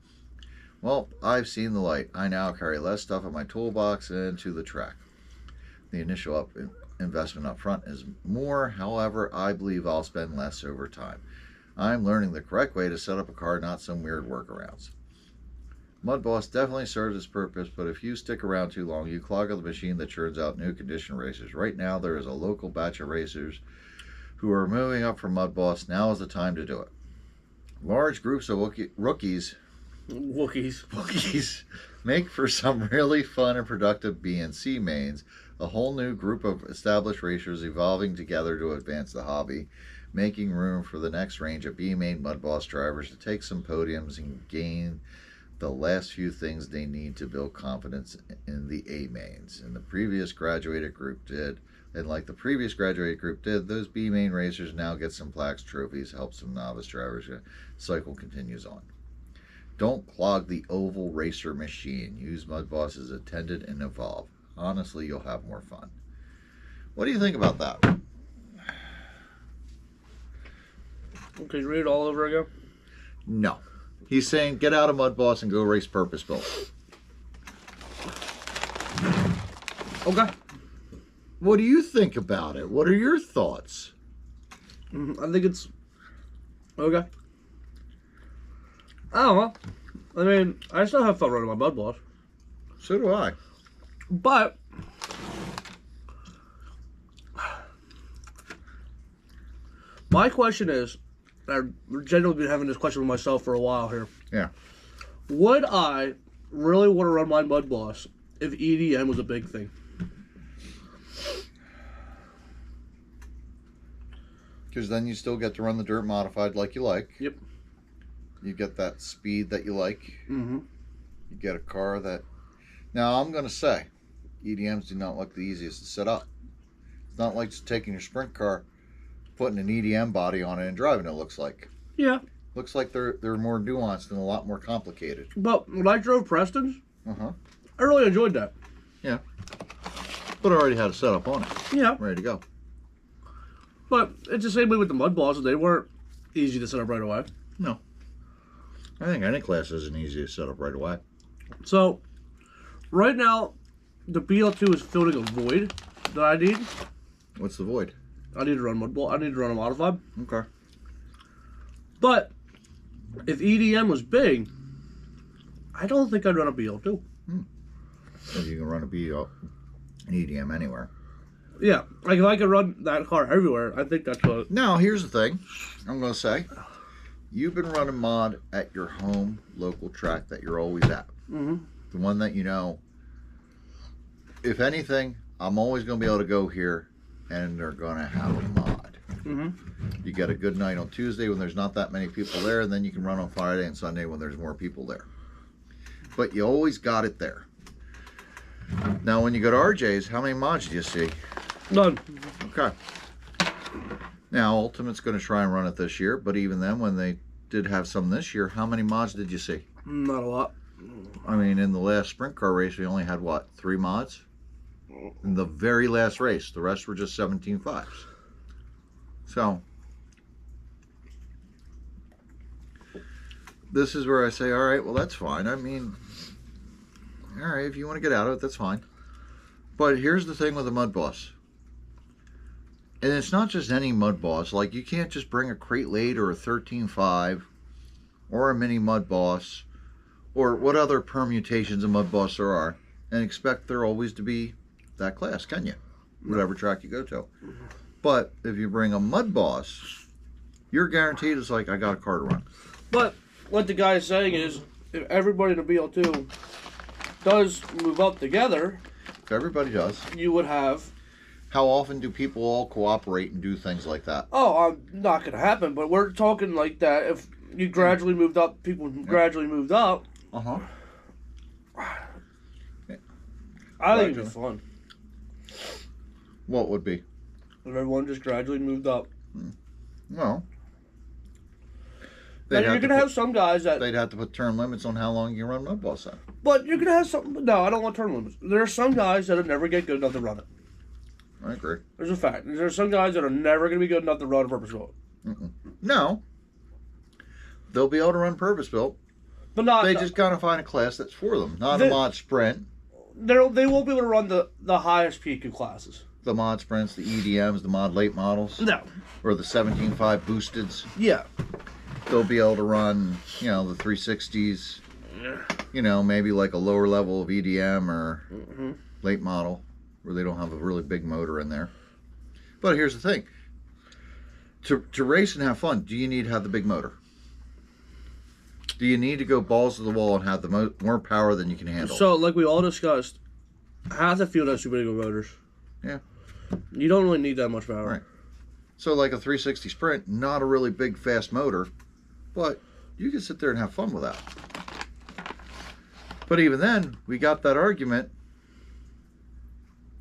Well, I've seen the light. I now carry less stuff in my toolbox into the track. The initial investment up front is more. However, I believe I'll spend less over time. I'm learning the correct way to set up a car, not some weird workarounds. Mud Boss definitely serves its purpose, but if you stick around too long, you clog up the machine that churns out new condition racers. Right now, there is a local batch of racers who are moving up from Mud Boss. Now is the time to do it. Large groups of rookies make for some really fun and productive B and C mains. A whole new group of established racers evolving together to advance the hobby, making room for the next range of B main Mud Boss drivers to take some podiums and gain the last few things they need to build confidence in the A mains. And the previous graduated group did. And like the previous graduated group did, those B main racers now get some plaques, trophies, help some novice drivers. The cycle continues on. Don't clog the oval racer machine. Use Mud Boss as attended and evolve. Honestly, you'll have more fun. What do you think about that? Can you read it all over again? No. He's saying get out of Mud Boss and go race Purpose Built. Okay. What do you think about it? What are your thoughts? I think it's okay. I don't know. I mean, I still have fun running my Mud Boss. So do I. But my question is, I've generally been having this question with myself for a while here. Yeah. Would I really want to run my Mud Boss if EDM was a big thing? Because then you still get to run the dirt modified like you like. Yep. You get that speed that you like. Mm-hmm. You get a car that... Now, I'm going to say, EDMs do not look the easiest to set up. It's not like just taking your sprint car, putting an EDM body on it and driving it, looks like. Yeah. Looks like they're more nuanced and a lot more complicated. But when I drove Preston's, Uh-huh. I really enjoyed that. Yeah. But I already had a setup on it. Yeah. Ready to go. But it's the same way with the Mud Bosses. They weren't easy to set up right away. No. I think any class isn't easy to set up right away. So, right now, the BL2 is filling a void that I need. What's the void? I need to run Mud Ball. I need to run a modified. Okay. But if EDM was big, I don't think I'd run a BL2. Because you can run an EDM anywhere. Yeah, like if I could run that car everywhere, I think that's what. Now, here's the thing I'm going to say. You've been running mod at your home local track that you're always at. Mm-hmm. The one that you know, if anything, I'm always going to be able to go here and they're going to have a mod. Mm-hmm. You get a good night on Tuesday when there's not that many people there, and then you can run on Friday and Sunday when there's more people there. But you always got it there. Now, when you go to RJ's, how many mods do you see? None. Okay. Now, Ultimate's going to try and run it this year, but even then, when they did have some this year, how many mods did you see? Not a lot. I mean, in the last sprint car race, we only had, what, 3 mods? In the very last race. The rest were just 17.5s. So, this is where I say, all right, well, that's fine. I mean, all right, if you want to get out of it, that's fine. But here's the thing with the Mud Boss. And it's not just any Mud Boss. Like, you can't just bring a Crate Late or a 13.5 or a Mini Mud Boss or what other permutations of Mud Boss there are and expect there always to be that class, can you? Whatever track you go to. But if you bring a Mud Boss, you're guaranteed it's like, I got a car to run. But what the guy is saying is, if everybody in the BL2 does move up together, If everybody does. you would have... How often do people all cooperate and do things like that? Oh, not going to happen, but we're talking like that. If you gradually moved up, people gradually moved up. Uh-huh. I think it'd be fun. What would be? If everyone just gradually moved up. Well, Now, you're going to have some guys that... they'd have to put term limits on how long you can run Mud Boss at. But you're going to have some... No, I don't want term limits. There are some guys that'll never get good enough to run it. I agree. There's a fact. There's some guys that are never going to be good enough to run purpose built. No. They'll be able to run purpose built. But not. They just got to find a class that's for them. Not a mod sprint. They won't be able to run the highest peak of classes. The mod sprints, the EDMs, the mod late models. No. Or the 17.5 boosteds. Yeah. They'll be able to run, you know, the 360s. Yeah. You know, maybe like a lower level of EDM or late model where they don't have a really big motor in there. But here's the thing. To race and have fun, do you need to have the big motor? Do you need to go balls to the wall and have the more power than you can handle? So, like we all discussed, half the field has super big motors. Yeah. You don't really need that much power. Right. So, like a 360 Sprint, not a really big, fast motor, but you can sit there and have fun with that. But even then, we got that argument,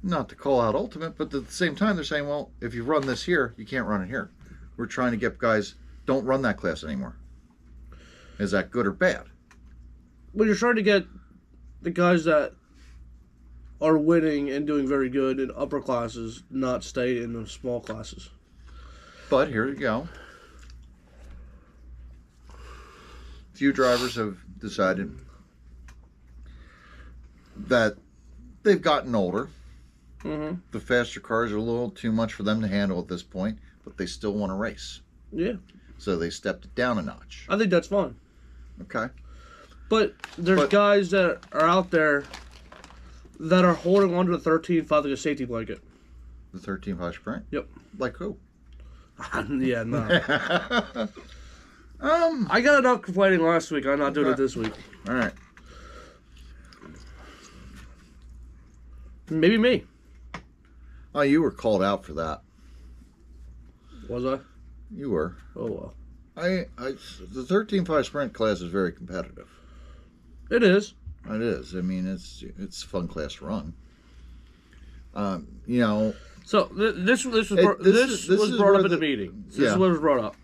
not to call out Ultimate, but at the same time, they're saying, well, if you run this here, you can't run it here. We're trying to get guys, don't run that class anymore. Is that good or bad? Well, you're trying to get the guys that are winning and doing very good in upper classes not stay in the small classes. But here you go. Few drivers have decided that they've gotten older. Mm-hmm. The faster cars are a little too much for them to handle at this point, but they still want to race. Yeah. So they stepped it down a notch. I think that's fine. Okay. But there's guys that are out there that are holding on to the 13.5 like a safety blanket. The 13.5 Sprint? Yep. Like who? Yeah, no. I got enough complaining last week. I'm not doing it this week. All right. Maybe me. Oh, you were called out for that. Was I? You were. Oh, well. The 13.5 Sprint class is very competitive. It is. It is. I mean, it's a fun class to run. You know. So this was brought up in the meeting. This is what was brought up.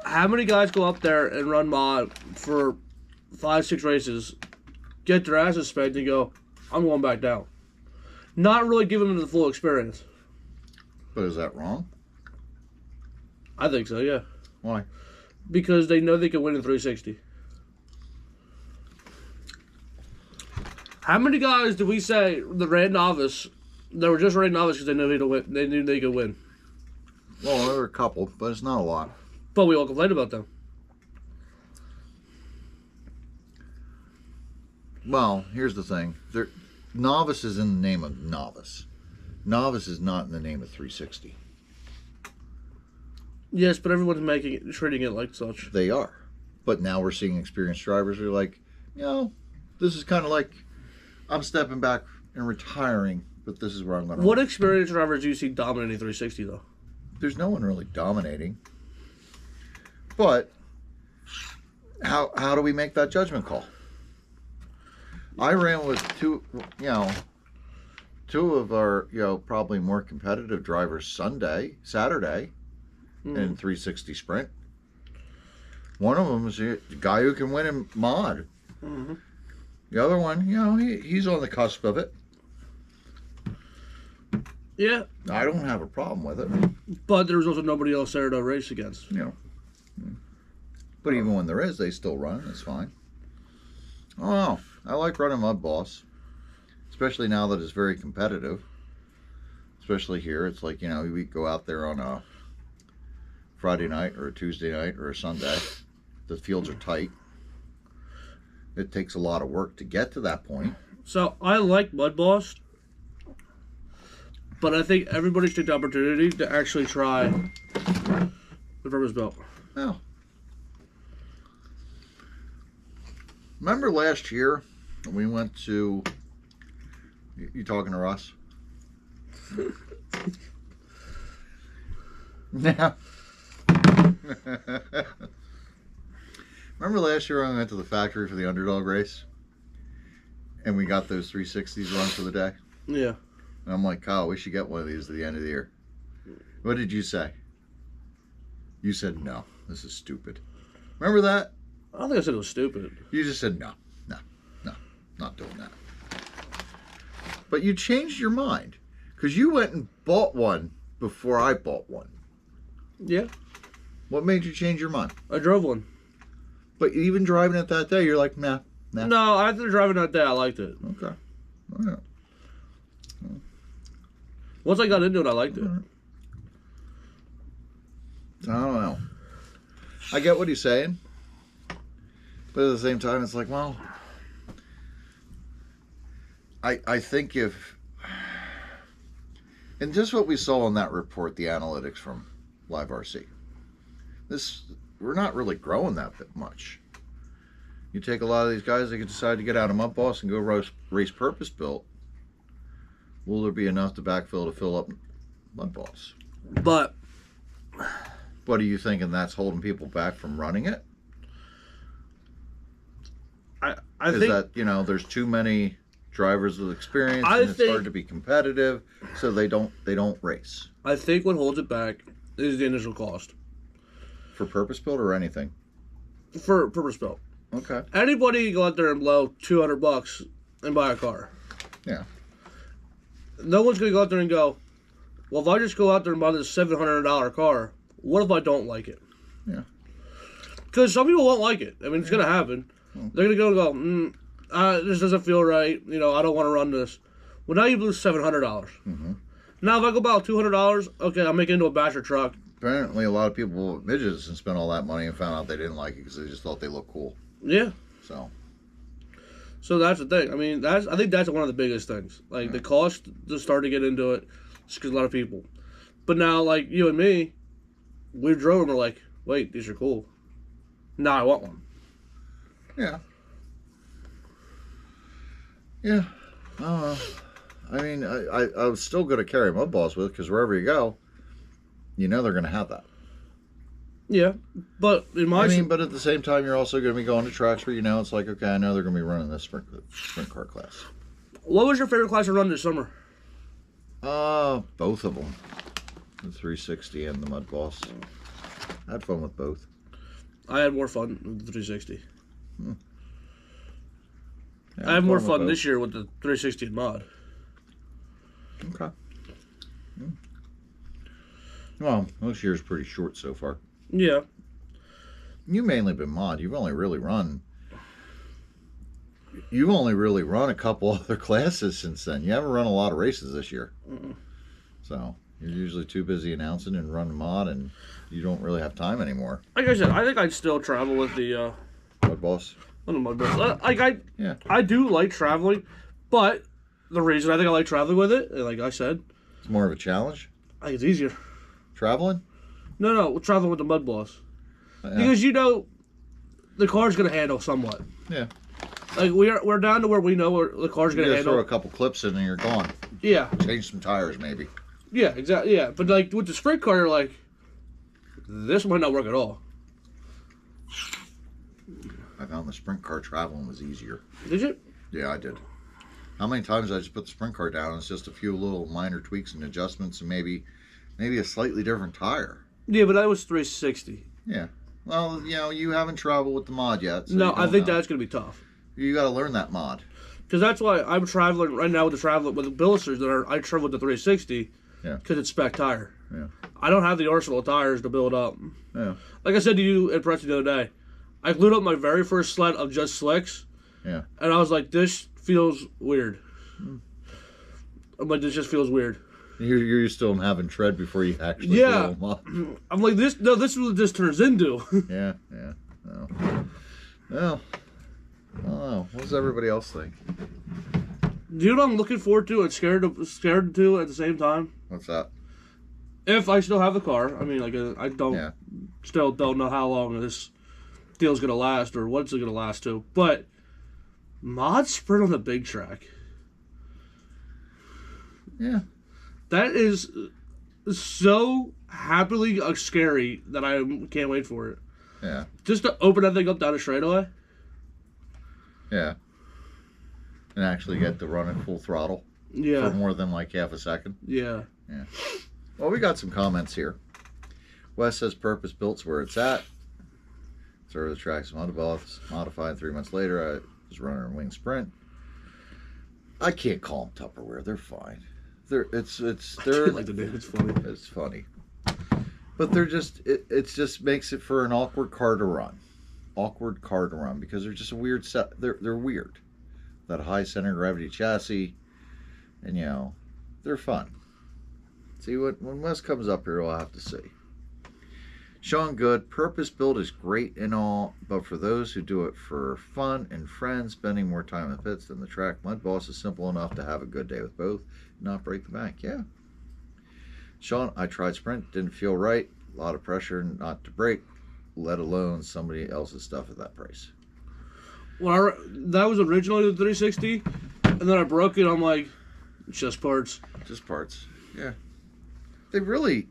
How many guys go up there and run mod for 5-6 races, get their asses spanked, and go, I'm going back down? Not really giving them the full experience. But is that wrong? I think so, yeah. Why? Because they know they can win in 360. How many guys did we say that ran novice? They were just running novice because they knew they could win. Well, there were a couple, but it's not a lot. But we all complained about them. Well, here's the thing. Novice is in the name of novice. Novice is not in the name of 360. Yes, but everyone's treating it like such. They are. But now we're seeing experienced drivers who are like, you know, this is kind of like, I'm stepping back and retiring, but this is where I'm going to What experienced drivers do you see dominating 360, though? There's no one really dominating. But how do we make that judgment call? I ran with two of our, probably more competitive drivers Saturday, in 360 Sprint. One of them is the guy who can win in mod. Mm-hmm. The other one, he's on the cusp of it. Yeah. I don't have a problem with it. But there's also nobody else there to race against. But even when there is, they still run. It's fine. Oh, I like running Mud Boss. Especially now that it's very competitive. Especially here. It's like, we go out there on a Friday night or a Tuesday night or a Sunday. The fields are tight. It takes a lot of work to get to that point. So, I like Mud Boss. But I think everybody should take the opportunity to actually try the purpose belt. Yeah. Remember last year when we went to... You talking to Russ? Yeah. Remember last year when we went to the factory for the underdog race? And we got those 360s run for the day? Yeah. And I'm like, Kyle, we should get one of these at the end of the year. What did you say? You said, no, this is stupid. Remember that? I don't think I said it was stupid. You just said, no, not doing that. But you changed your mind. Because you went and bought one before I bought one. Yeah. What made you change your mind? I drove one. But even driving it that day, you're like, nah. No, after driving that day, I liked it. Okay. All right. Once I got into it, I liked it. I don't know. I get what he's saying. But at the same time, it's like, well, I think if... And just what we saw in that report, the analytics from Live RC. We're not really growing that bit much. You take a lot of these guys, they could decide to get out of Mud Boss and go race purpose built. Will there be enough to backfill to fill up Mud Boss? But what are you thinking? That's holding people back from running it? I Is think that, there's too many drivers with experience I and it's think- hard to be competitive, so they don't race. I think what holds it back is the initial cost For purpose built or anything? for purpose built. Okay. Anybody can go out there and blow $200 and buy a car. Yeah. No one's gonna go out there and go, well, if I just go out there and buy this $700 car, what if I don't like it? Yeah. Because some people won't like it. I mean, it's gonna happen. They're gonna go, this doesn't feel right. I don't want to run this. Well, now you lose $700. Mm-hmm. Now, if I go buy $200, okay, I'll make it into a basher truck. Apparently, a lot of people with midgets and spent all that money and found out they didn't like it because they just thought they looked cool. Yeah. So that's the thing. I mean, I think that's one of the biggest things. Like, the cost to start to get into it, just because a lot of people. But now, like, you and me, we drove and we're like, wait, these are cool. Now I want one. yeah. Yeah. I don't know. I mean, I was still going to carry Mud Boss with because wherever you go, they're going to have that. Yeah, but in my... but at the same time, you're also going to be going to tracks where it's like, okay, I know they're going to be running this sprint car class. What was your favorite class to run this summer? Both of them. The 360 and the Mud Boss. I had fun with both. I had more fun with the 360. Yeah, I had more with fun both. this year with the 360 and mod. Okay. Well, this year's pretty short so far. Yeah. You've mainly been mod. You've only really run a couple other classes since then. You haven't run a lot of races this year. So you're usually too busy announcing and running mod, and you don't really have time anymore. Like I said, I think I'd still travel with the Mud Boss. Yeah. I do like traveling, but the reason I think I like traveling with it, like I said, It's more of a challenge. I think it's easier. Traveling? No, traveling with the Mud Boss. Yeah. Because the car's gonna handle somewhat. Yeah. Like we're down to where we know where the car's You gonna gotta handle. throw a couple clips in and you're gone. Yeah. Change some tires maybe. Yeah, exactly. Yeah, but like with the sprint car, you're like, this might not work at all. I found the sprint car traveling was easier. Did you? Yeah, I did. How many times did I just put the sprint car down? It's just a few little minor tweaks and adjustments and maybe a slightly different tire. Yeah, but that was 360. Yeah. Well, you haven't traveled with the mod yet. So No, you I don't think know. that's gonna be tough. You got to learn that mod. Because that's why I'm traveling right now with the Billisters that I travel with the 360. Yeah. Because it's spec tire. Yeah. I don't have the arsenal of tires to build up. Yeah. Like I said to you at Preston the other day, I glued up my very first sled of just slicks. Yeah. And I was like, this feels weird. I'm like, this just feels weird. You're used to them having tread before you actually Yeah. do them up. I'm like, this is what this turns into. Yeah. Yeah. No. Well, I don't know. What does everybody else think? Do you know what I'm looking forward to and scared to at the same time? What's that? If I still have the car. I mean, like, I still don't know how long this deal's going to last or what's it going to last to. But mod sprint on the big track. Yeah. That is so happily scary that I can't wait for it. Yeah. Just to open that thing up down a straightaway. Yeah. And actually get to run at full throttle Yeah. for more than like half a second. Yeah. Yeah. Well, we got some comments here. Wes says purpose built's where it's at. Serve the tracks modified 3 months later. I was running a wing sprint. I can't call them Tupperware. They're fine. I like the name. It's funny. It's funny. But they're just it just makes it for an awkward car to run. Awkward car to run because they're just a weird set. They're weird. That high center of gravity chassis, and they're fun. See when Wes comes up here, we'll have to see. Sean Good, purpose built is great and all, but for those who do it for fun and friends, spending more time in pits than the track, Mud Boss is simple enough to have a good day with both, and not break the bank. Yeah. Sean, I tried Sprint, didn't feel right. A lot of pressure not to break, let alone somebody else's stuff at that price. Well, that was originally the 360, and then I broke it. I'm like, just parts. Just parts. Yeah. They really,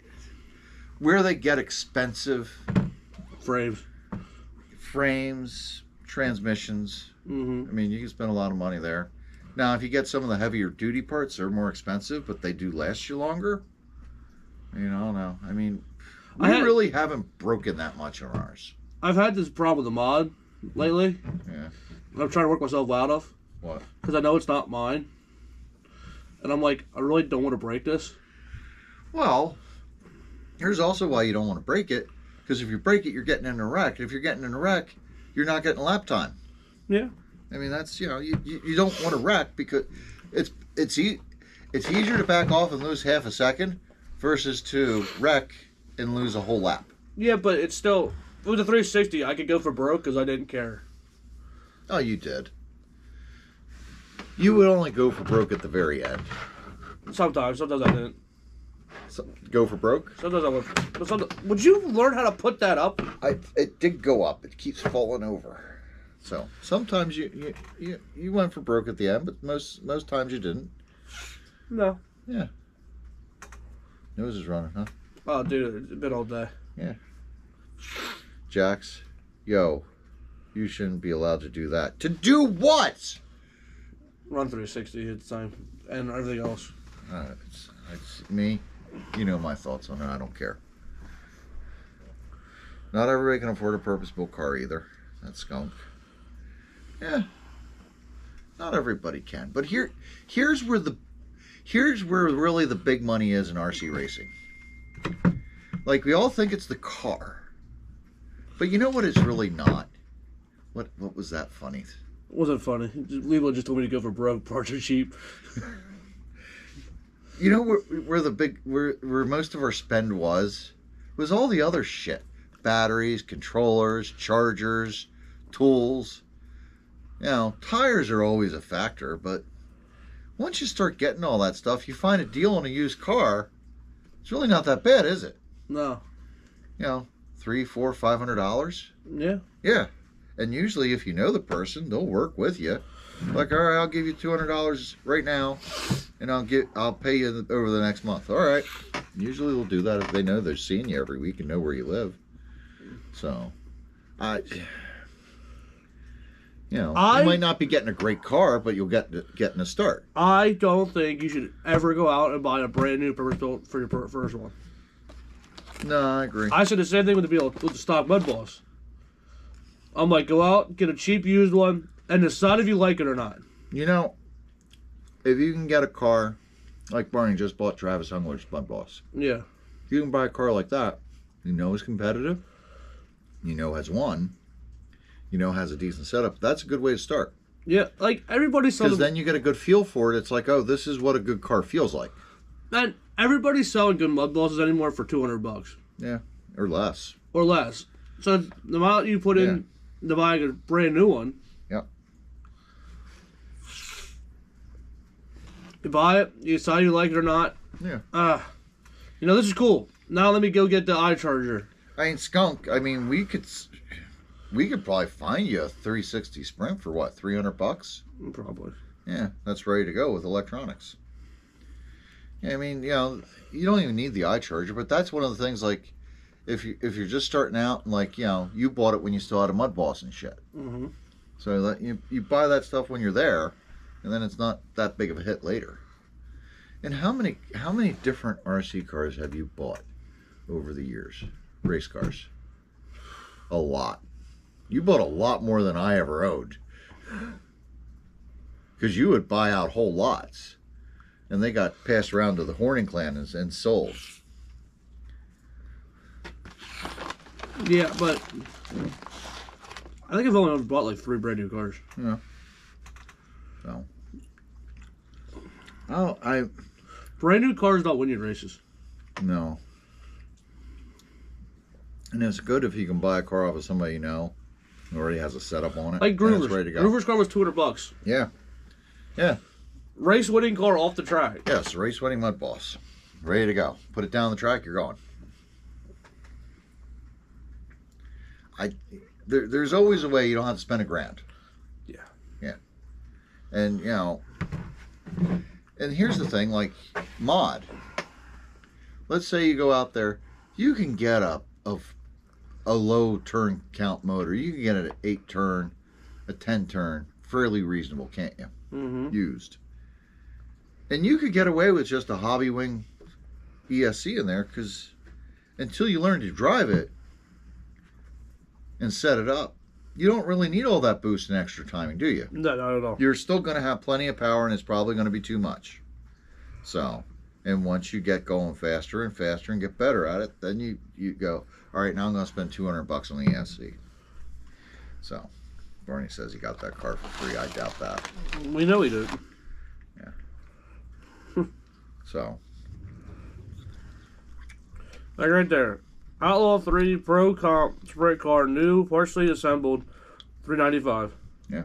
where they get expensive frames, transmissions. Mm-hmm. I mean, you can spend a lot of money there. Now, if you get some of the heavier duty parts, they're more expensive, but they do last you longer. I don't know. I mean, we really haven't broken that much on ours. I've had this problem with the mod lately. Yeah. I'm trying to work myself out of. What? Because I know it's not mine. And I'm like, I really don't want to break this. Well, here's also why you don't want to break it. Because if you break it, you're getting in a wreck. If you're getting in a wreck, you're not getting lap time. Yeah. I mean, that's, you don't want to wreck because it's easier to back off and lose half a second versus to wreck and lose a whole lap. Yeah, but it's still, with the 360, I could go for broke because I didn't care. Oh, you did. You would only go for broke at the very end. Sometimes I didn't. So, go for broke? Sometimes I would. But would you learn how to put that up? It did go up. It keeps falling over. So sometimes you went for broke at the end, but most times you didn't. No. Yeah. Nose is running, huh? Oh, dude, it's been all day. Yeah. Jax, yo, you shouldn't be allowed to do that. To do what? Run 360 at the time and everything else. It's me. You know my thoughts on it. I don't care. Not everybody can afford a purpose-built car either. That's skunk. Yeah. Not everybody can. But here's where really the big money is in RC racing. Like, we all think it's the car. But you know what it's really not? What was that funny? It wasn't funny. Lebo just told me to go for broke. Parts are cheap. You know where most of our spend was all the other shit. Batteries, controllers, chargers, tools. Tires are always a factor, but once you start getting all that stuff, you find a deal on a used car. It's really not that bad, is it? No. $300, $400, $500. Yeah. Yeah. And usually if you know the person, they'll work with you. Like, all right, I'll give you $200 right now, and I'll pay you over the next month. All right. Usually they'll do that if they know they're seeing you every week and know where you live. So, you might not be getting a great car, but you'll getting a start. I don't think you should ever go out and buy a brand new purpose-built for your first one. No, I agree. I said the same thing with the stock Mud Boss. I'm like, go out, get a cheap used one, and decide if you like it or not. If you can get a car, like Barney just bought Travis Hungler's Mud Boss. Yeah. If you can buy a car like that, is competitive, has won, has a decent setup, that's a good way to start. Yeah, like everybody's selling. Because then you get a good feel for it. It's like, oh, this is what a good car feels like. And everybody's selling good Mud Bosses anymore for $200. Yeah, or less. Or less. So the amount you put in to buying a brand new one. Yep. You buy it, you decide you like it or not. Yeah. This is cool. Now let me go get the iCharger. Skunk. We could probably find you a 360 Sprint for what, $300? Probably. Yeah, that's ready to go with electronics. Yeah, you don't even need the iCharger, but that's one of the things, like, if you're just starting out and, like, you bought it when you still had a Mud Boss and shit. Mm-hmm. So that you buy that stuff when you're there, and then it's not that big of a hit later. And how many different RC cars have you bought over the years? Race cars. A lot. You bought a lot more than I ever owed. Because you would buy out whole lots. and they got passed around to the Horning clan and sold. Yeah, but I think I've only bought like 3 brand new cars. Yeah. So. Oh, Brand new cars don't win you races. no. And it's good if you can buy a car off of somebody you know who already has a setup on it. Like and Groover's. it's ready to go. Groover's car was $200. Yeah. Yeah. Race winning car off the track. Yes, race winning mud boss. Ready to go. Put it down the track, you're gone. There's always a way you don't have to spend $1,000. Yeah. Yeah. And, you know, and here's the thing, like, mod. Let's say you go out there, you can get a low turn count motor. You can get it at 8 turn, a 10 turn, fairly reasonable, can't you? Mm-hmm. Used. And you could get away with just a Hobby Wing ESC in there, because until you learn to drive it and set it up, you don't really need all that boost and extra timing, do you? No, not at all. You're still going to have plenty of power, and it's probably going to be too much. So, and once you get going faster and faster and get better at it, then you go, all right, now I'm going to spend $200 on the ESC. So, Barney says he got that car for free. I doubt that. We know he did. Yeah. So. Like right there. Outlaw 3 Pro Comp Sprint car, new, partially assembled, $395. Yeah.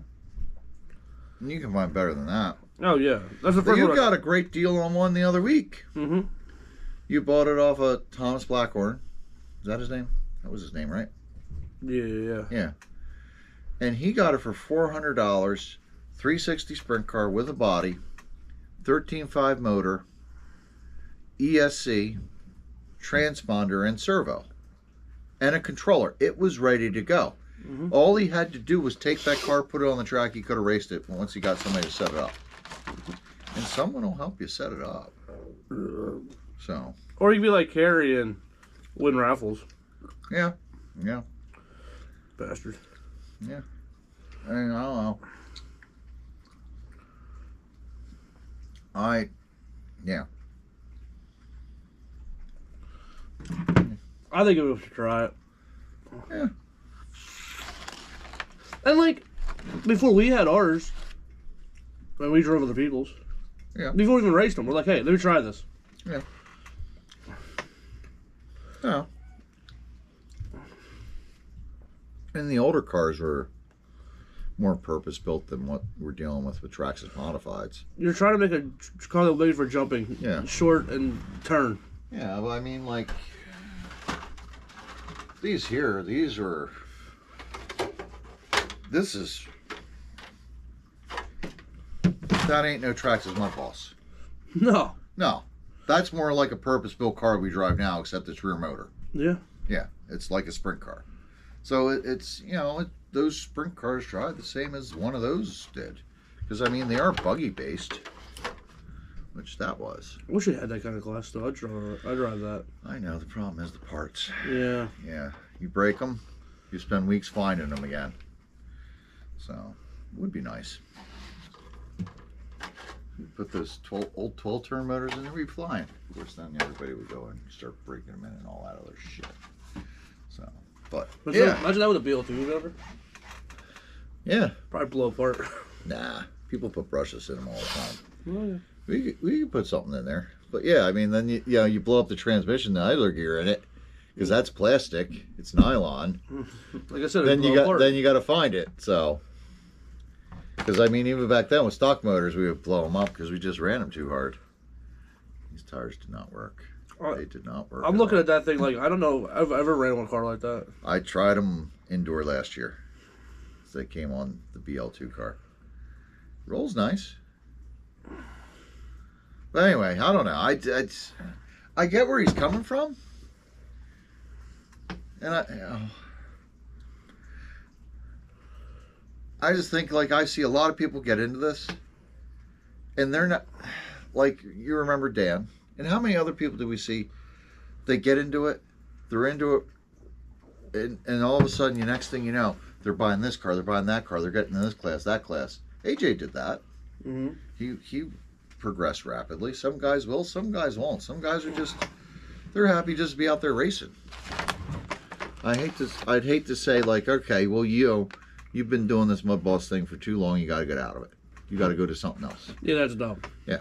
And you can find better than that. Oh, yeah. That's the But first you one. got a great deal on one the other week. Mm-hmm. You bought it off of Thomas Blackhorn. Is that his name? That was his name, right? Yeah. Yeah. And he got it for $400, 360 sprint car with a body, 13.5 motor, ESC, transponder, and servo, and a controller. It was ready to go. Mm-hmm. All he had to do was take that car, put it on the track. He could have raced it once he got somebody to set it up. And someone will help you set it up. So. Or you can be like Carrie and win raffles. Yeah. Yeah. Bastard. Yeah. I don't know. Yeah. I think we should try it. Yeah. And like, before we had ours, when we drove other people's, Yeah. before we even raced them, we're like, hey, let me try this. Yeah. Yeah. And the older cars were more purpose-built than what we're dealing with Traxxas Modifieds. You're trying to make a car that made for jumping, Yeah. short and turn. Yeah, well, I mean, like, these here, these are, this is, that ain't no Traxxas Mud Boss. No. No, that's more like a purpose-built car we drive now, except it's rear motor. Yeah. Yeah, it's like a sprint car. So it's, you know, those sprint cars drive the same as one of those did. Because, I mean, they are buggy-based, which that was. I wish I had that kind of class, though. I'd drive that. I know, the problem is the parts. Yeah. Yeah, you break them, you spend weeks finding them again. So, it would be nice. You put those old 12-turn motors in there, we'd be flying. Of course, then everybody would go and start breaking them in and all that other shit. So, but, Imagine that with a BL2 ever. Yeah. Probably blow apart. Nah, people put brushless in them all the time. Oh, yeah. We could put something in there. But yeah, I mean, then you blow up the transmission, the idler gear in it, because that's plastic. It's nylon. Like I said, Then you got to find it. So, because I mean, even back then with stock motors, we would blow them up because we just ran them too hard. These tires did not work. They did not work. I'm looking at that thing like, I don't know I've ever ran one car like that. I tried them indoor last year. They came on the BL2 car. Rolls nice. But anyway, I don't know. I get where he's coming from. And I just think, like, I see a lot of people get into this. And they're not, like, you remember Dan. And how many other people do we see? They get into it. They're into it. And all of a sudden, the next thing you know, they're buying this car, they're buying that car, they're getting in this class, that class. AJ did that. Mm-hmm. He progress rapidly. Some guys will, some guys won't. Some guys are just, they're happy just to be out there racing. I'd hate to say like, okay, well, you've been doing this Mud Boss thing for too long. You got to get out of it. You got to go to something else. Yeah, that's dumb. Yeah.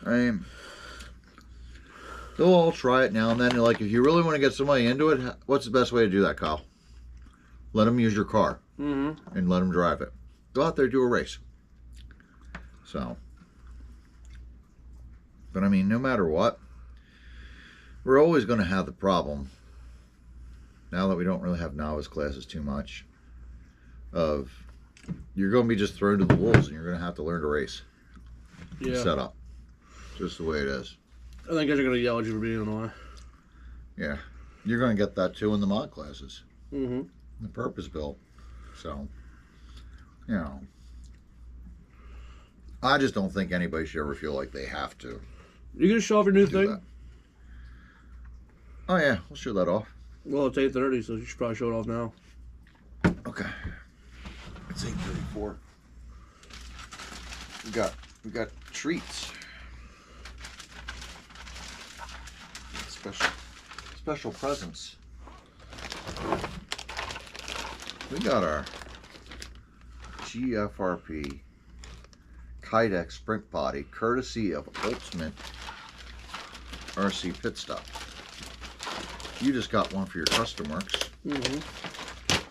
I mean, they'll all try it now and then. Like, if you really want to get somebody into it, what's the best way to do that, Kyle? Let them use your car and let them drive it. Go out there, do a race. So, but I mean, no matter what, we're always going to have the problem, now that we don't really have novice classes too much, of you're going to be just thrown to the wolves and you're going to have to learn to race. Yeah. Set up. Just the way it is. I think guys are going to yell at you for being annoying. Yeah. You're going to get that too in the mod classes. Mm-hmm. The purpose built. So, you know, I just don't think anybody should ever feel like they have to. You going to show off your new thing? That. Oh, yeah. We'll show that off. Well, it's 8:30, so you should probably show it off now. Okay. It's 8:34. We got treats. Special presents. We got our GFRP Kydex Sprint Body, courtesy of Ultimate RC Pit Stop. You just got one for your custom works.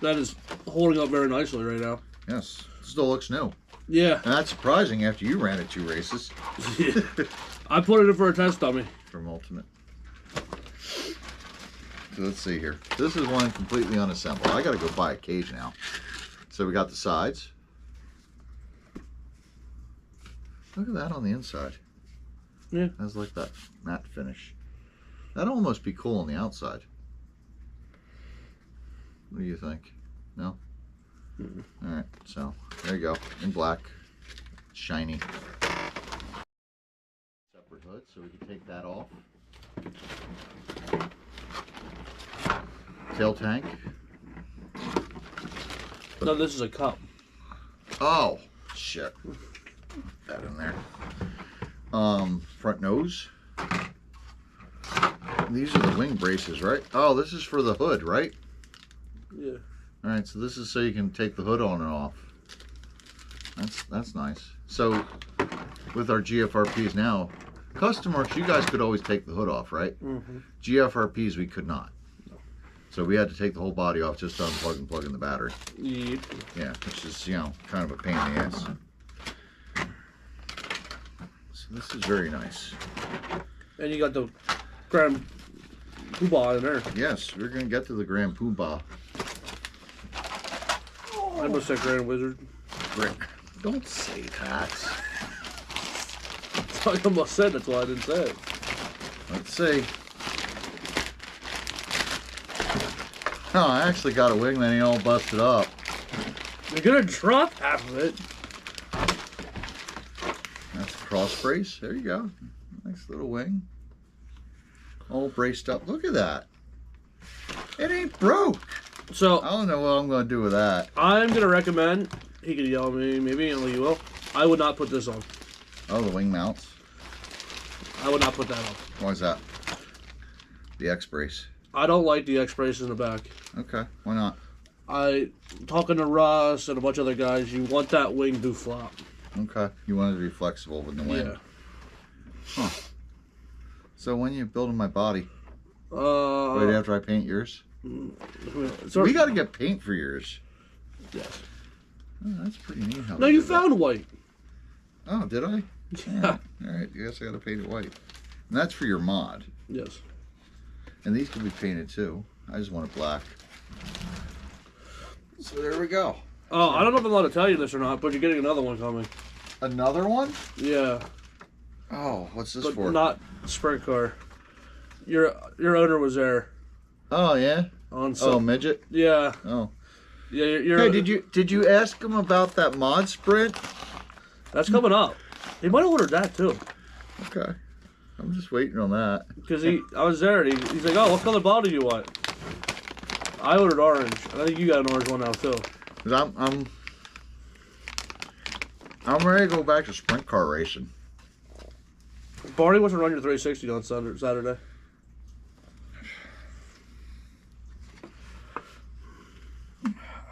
That is holding up very nicely right now. Yes, it still looks new. Yeah. And that's surprising after you ran it 2 races. Yeah. I put it in for a test dummy. From Ultimate. So let's see here. This is one completely unassembled. I got to go buy a cage now. So we got the sides. Look at that on the inside. Yeah. It has like that matte finish. That'd almost be cool on the outside. What do you think? No? Alright, so there you go. In black. Shiny. Separate hood, so we can take that off. Tail tank. No, this is a cup. Oh, shit. Put that in there. Front nose. These are the wing braces, right? Oh, this is for the hood, right? Yeah. All right, so this is so you can take the hood on and off. That's nice. So with our GFRPs now, custom works, you guys could always take the hood off, right? GFRPs we could not. So we had to take the whole body off just to unplug and plug in the battery. Yep. Yeah, which is, you know, kind of a pain in the ass. So this is very nice. And you got the Grand Poobah in there. Yes, we're going to get to the Grand Poobah. I almost said Grand Wizard. Don't say that. I almost said that's why I didn't say it. Let's see. Oh, I actually got a wing that ain't all busted up. You're gonna drop half of it. That's a cross brace. There you go. Nice little wing. All braced up. Look at that. It ain't broke. So I don't know what I'm going to do with that. I'm gonna recommend. He could yell at me, maybe, and you will. I would not put this on. Oh, the wing mounts. I would not put that on. Why is that? The X brace. I don't like the X brace in the back. Okay, why not? Talking to Russ and a bunch of other guys, you want that wing to flop. Okay, you want it to be flexible with the wing. Yeah. Huh. So when you building my body? Right Right after I paint yours? We got to get paint for yours. Yes. Oh, that's pretty neat. How No, they you did found that. white. Oh, did I? Yeah. All right, I guess I got to paint it white. And that's for your mod. Yes. And these can be painted too. I just want it black. So there we go. Oh, I don't know if I'm allowed to tell you this or not, but you're getting another one coming. Another one? Yeah. Oh, what's this But for? not sprint car. Your owner was there Oh yeah. on Oh, some. midget. Yeah. Oh. Yeah. You're. Hey, did you ask him about that mod sprint? That's coming up. He might have ordered that too. Okay. I'm just waiting on that. Because I was there and he's like, oh, what color bottle do you want? I ordered orange. I think you got an orange one now too. 'Cause I'm ready to go back to sprint car racing. Barney wants to run your 360 on Saturday.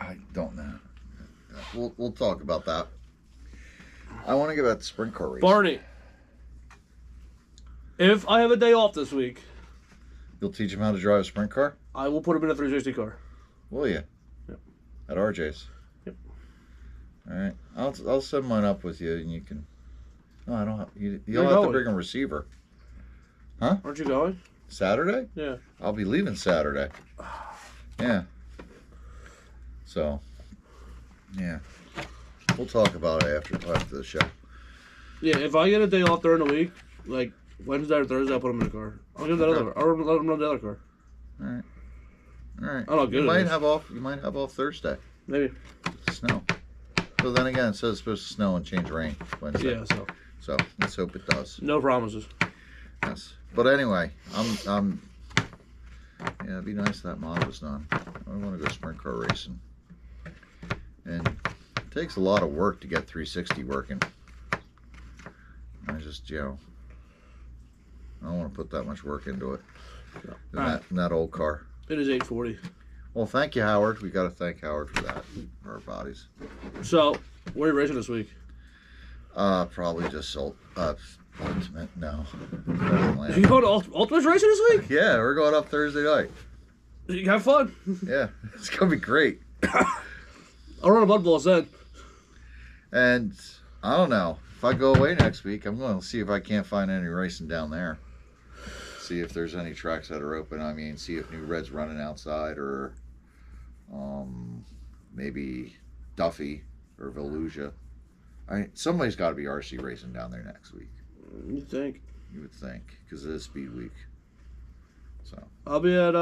I don't know. We'll talk about that. I want to get back to sprint car racing. Barney, if I have a day off this week, You'll teach him how to drive a sprint car? I will put him in a 360 car. Will you? Yep. At RJ's? Yep. All right. I'll set mine up with you, and you can. No, I don't have. You'll You're have to going. bring a receiver. Aren't you going? Saturday? Yeah. I'll be leaving Saturday. Yeah. So. Yeah. We'll talk about it after the show. Yeah, if I get a day off during the week, like Wednesday or Thursday, I'll put him in the car. I'll give that Okay. other. I'll let him run the other car. All right. All right. I'm not good You at might this. have off. You might have off Thursday. Maybe. Snow. So then again, it says it's supposed to snow and change rain Wednesday. Yeah. So So let's hope it does. no promises. Yes. But anyway, I'm. Yeah, it'd be nice if that mod was done. I want to go sprint car racing. And it takes a lot of work to get 360 working. I just, I don't want to put that much work into it. In that old car. It is 8:40. Well, thank you, Howard. We got to thank Howard for that, for our bodies. So, where are you racing this week? Probably just Ultimate. No. You going to Ultimate racing this week? Yeah, we're going up Thursday night. You have fun. Yeah, it's gonna be great. I'll run a Bud Balls then. And I don't know. If I go away next week, I'm going to see if I can't find any racing down there. See if there's any tracks that are open. I mean, see if New Red's running outside, or maybe Duffy or Volusia. Somebody's got to be RC racing down there next week. You think? You would think, because it is Speed Week. So I'll be at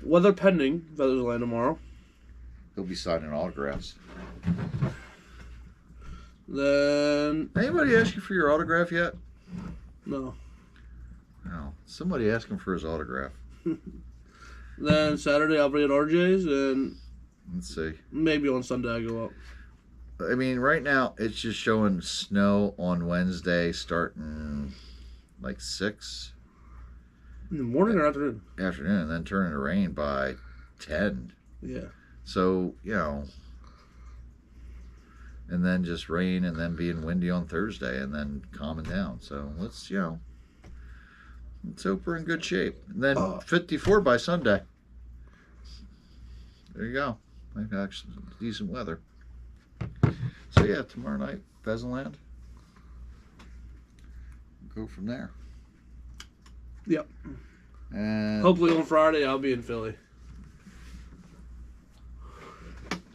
weather pending Feathersland tomorrow. he'll be signing autographs. Then Anybody ask you for your autograph yet? no. No. Somebody asking for his autograph. Then Saturday I'll be at RJ's, and Let's see. maybe on Sunday I go up. I mean, right now it's just showing snow on Wednesday, starting like 6 In the morning or afternoon? afternoon, and then turning to rain by 10. Yeah. So and then just rain, and then being windy on Thursday, and then calming down. So let's hope we're in good shape. And then 54 by Sunday. There you go. Maybe actually decent weather. So yeah, tomorrow night, Pheasantland. Go from there. Yep. And Hopefully on Friday I'll be in Philly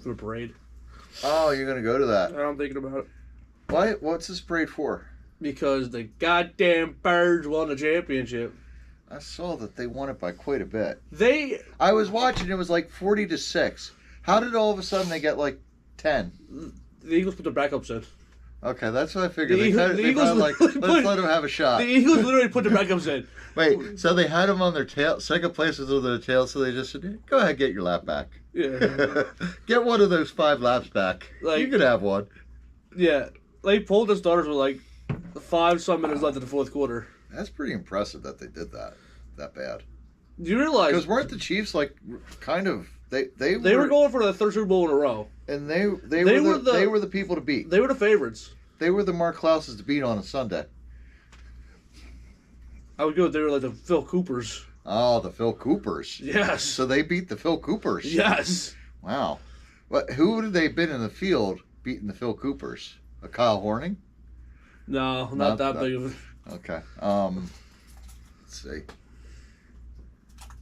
for the parade. oh, you're gonna go to that? I'm thinking about it Why? What's this parade for? because the goddamn Birds won the championship. I saw that they won it by quite a bit. They I was watching; it was like 40-6. How did all of a sudden they get like 10? the Eagles put their backups in. Okay, that's what I figured. The They Eagles probably like, literally let's put- let them have a shot. The Eagles literally put their backups in. Wait, so they had them on their tail. Second place was on their tail, so they just said, "Go ahead, get your lap back. Yeah. Get one of those 5 laps back. Like- You could have one." Yeah. They pulled the starters with like 5-some minutes left in the fourth quarter. That's pretty impressive that they did that bad. Do you realize Because weren't the Chiefs like kind of they were going for the third Super Bowl in a row? and they They were were the- they were the people to beat. They were the favorites. They were the Mark Klauses to beat on a Sunday. I would go with they were like the Phil Coopers. Oh, the Phil Coopers. Yes. So they beat the Phil Coopers. Yes. Wow. What? Who would they been in the field beating the Phil Coopers? A Kyle Horning? No, Not not that that- big of a... Okay. Let's see.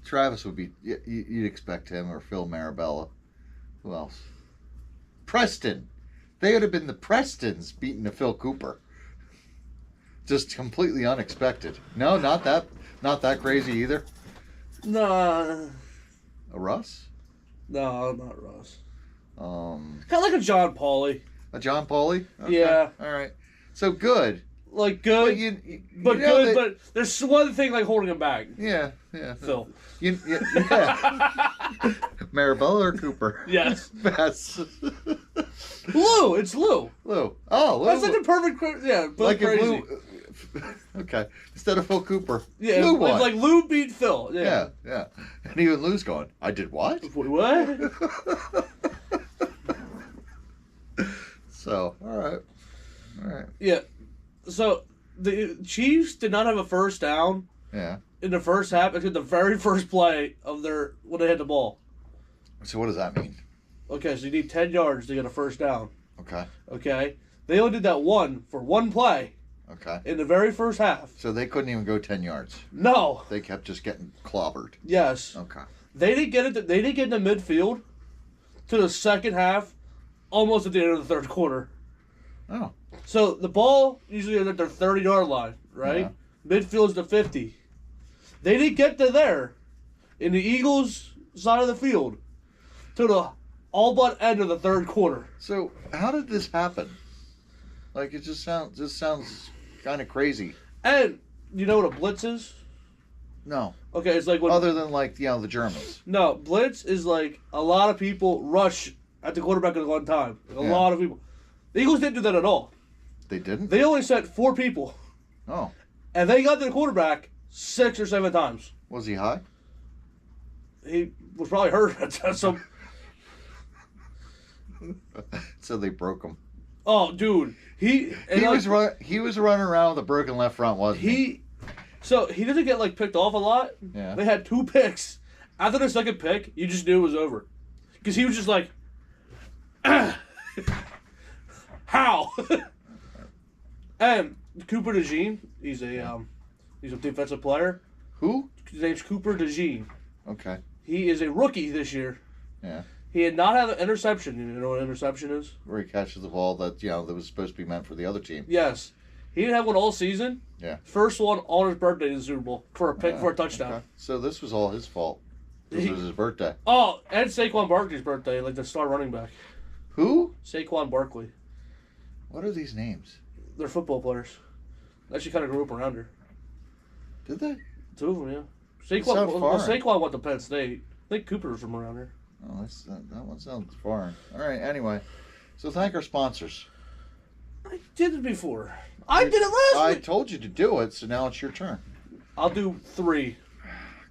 Travis would be. You'd expect him, or Phil Marabella. Who else? Preston. They would have been the Prestons beating the Phil Cooper. Just completely unexpected. No, not that crazy either. No, A Russ. no, not Ross. Um, Kind of like a John Pauley. a John Pauley. Yeah. All right. So good. Like good, But you but know good, that- but there's one thing like holding him back. Yeah. Phil. Yeah. Marabella or Cooper? Yes. Best. Lou. It's Lou. Lou. Oh, Lou. That's such a perfect. Yeah, but like crazy. if Lou. Okay, instead of Phil Cooper. Yeah, Lou it's won. like Lou beat Phil. Yeah, yeah. And even Lou's going, I did what? What? So, all right. Yeah. So the Chiefs did not have a first down Yeah. in the first half except the very first play of their when they had the ball. So what does that mean? Okay, so you need 10 yards to get a first down. Okay. Okay? They only did that for one play Okay. in the very first half. So they couldn't even go 10 yards. No. They kept just getting clobbered. Yes. Okay. They didn't get it. They didn't get in the midfield to the second half, almost at the end of the third quarter. Oh. So the ball usually is at their 30-yard line, right? Yeah. Midfield's to 50. They didn't get to there in the Eagles' side of the field to the all but end of the third quarter. So how did this happen? Like it just sounds kind of crazy. And you know what a blitz is? No. Okay, it's like when Other than like the Germans. no blitz is like a lot of people rush at the quarterback at one time. Like a Yeah. lot of people. The Eagles didn't do that at all. They didn't? They only sent 4 people, Oh. and they got to the quarterback 6 or 7 times. Was he high? He was probably hurt at some. So they broke him. Oh, dude, he was running around with a broken left front, wasn't he? So he doesn't get like picked off a lot. Yeah. They had 2 picks. After the second pick, you just knew it was over, because he was just like, how? And Cooper DeJean, he's a defensive player. Who? His name's Cooper DeJean. Okay. He is a rookie this year. Yeah. He had not had an interception. You know what an interception is? Where he catches the ball that that was supposed to be meant for the other team. Yes. He didn't have one all season. Yeah. First one on his birthday in the Super Bowl for a pick for a touchdown. Okay. So this was all his fault. This was his birthday. Oh, and Saquon Barkley's birthday, like the star running back. Who? Saquon Barkley. What are these names? They're football players. Actually, kind of grew up around her. Did they? 2 of them, yeah. sound Saquon went to Penn State. I think Cooper was from around here. Oh, that one sounds foreign. All right. Anyway, so thank our sponsors. I did it before. I did it last I week. told you to do it, so now it's your turn. I'll do 3.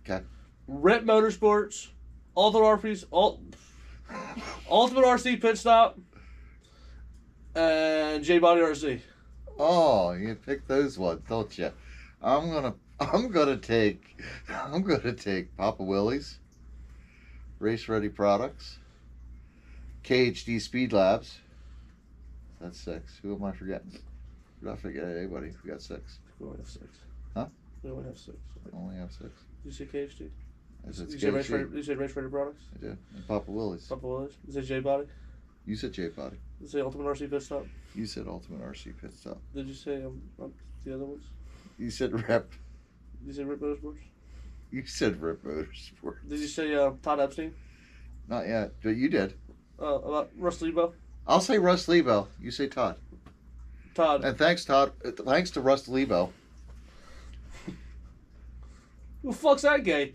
Okay. Rip Motorsports, Ultimate RC Pit Stop, and J Body RC. Oh, you picked those ones, don't you? I'm gonna take Papa Willie's, Race Ready Products, KHD Speed Labs. That's 6. Who am I forgetting? Did I forget anybody? We got 6. We only have 6. Huh? We only have 6. I only have 6. Did you say KHD? I said You said Race KHD. Ready Products? I did. And Papa Willie's. Papa Willie's? You said J Body? You said J Body. Did you say Ultimate RC Pit Stop? You said Ultimate RC Pit Stop. Did you say the other ones? You said Rep. Did you say Rip Motorsports? You said Rip Motorsports. Did you say Todd Epstein? Not yet, but you did. About Russ Lebo? I'll say Russ Lebo. You say Todd. Todd. And thanks, Todd. Thanks to Russ Lebo. Who the fuck's that gay?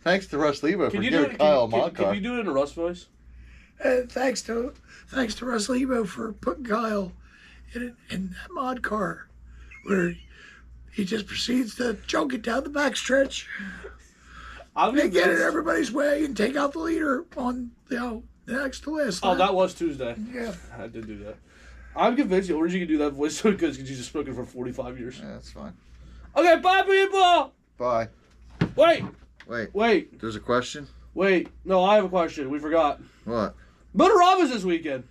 Thanks to Russ Lebo for Can you do giving it? Kyle a Can mod car. you do it in a Russ voice? Thanks to Russ Lebo for putting Kyle in that mod car, where he just proceeds to choke it down the backstretch I'm and get in convinced- everybody's way and take out the leader on the next to last. Oh, that was Tuesday. Yeah. I did do that. I'm convinced the only reason you can do that voice so good is because you just spoken for 45 years. Yeah, that's fine. Okay, bye, people! Bye. Wait. Wait. There's a question? No, I have a question. We forgot. What? Motorama's this weekend.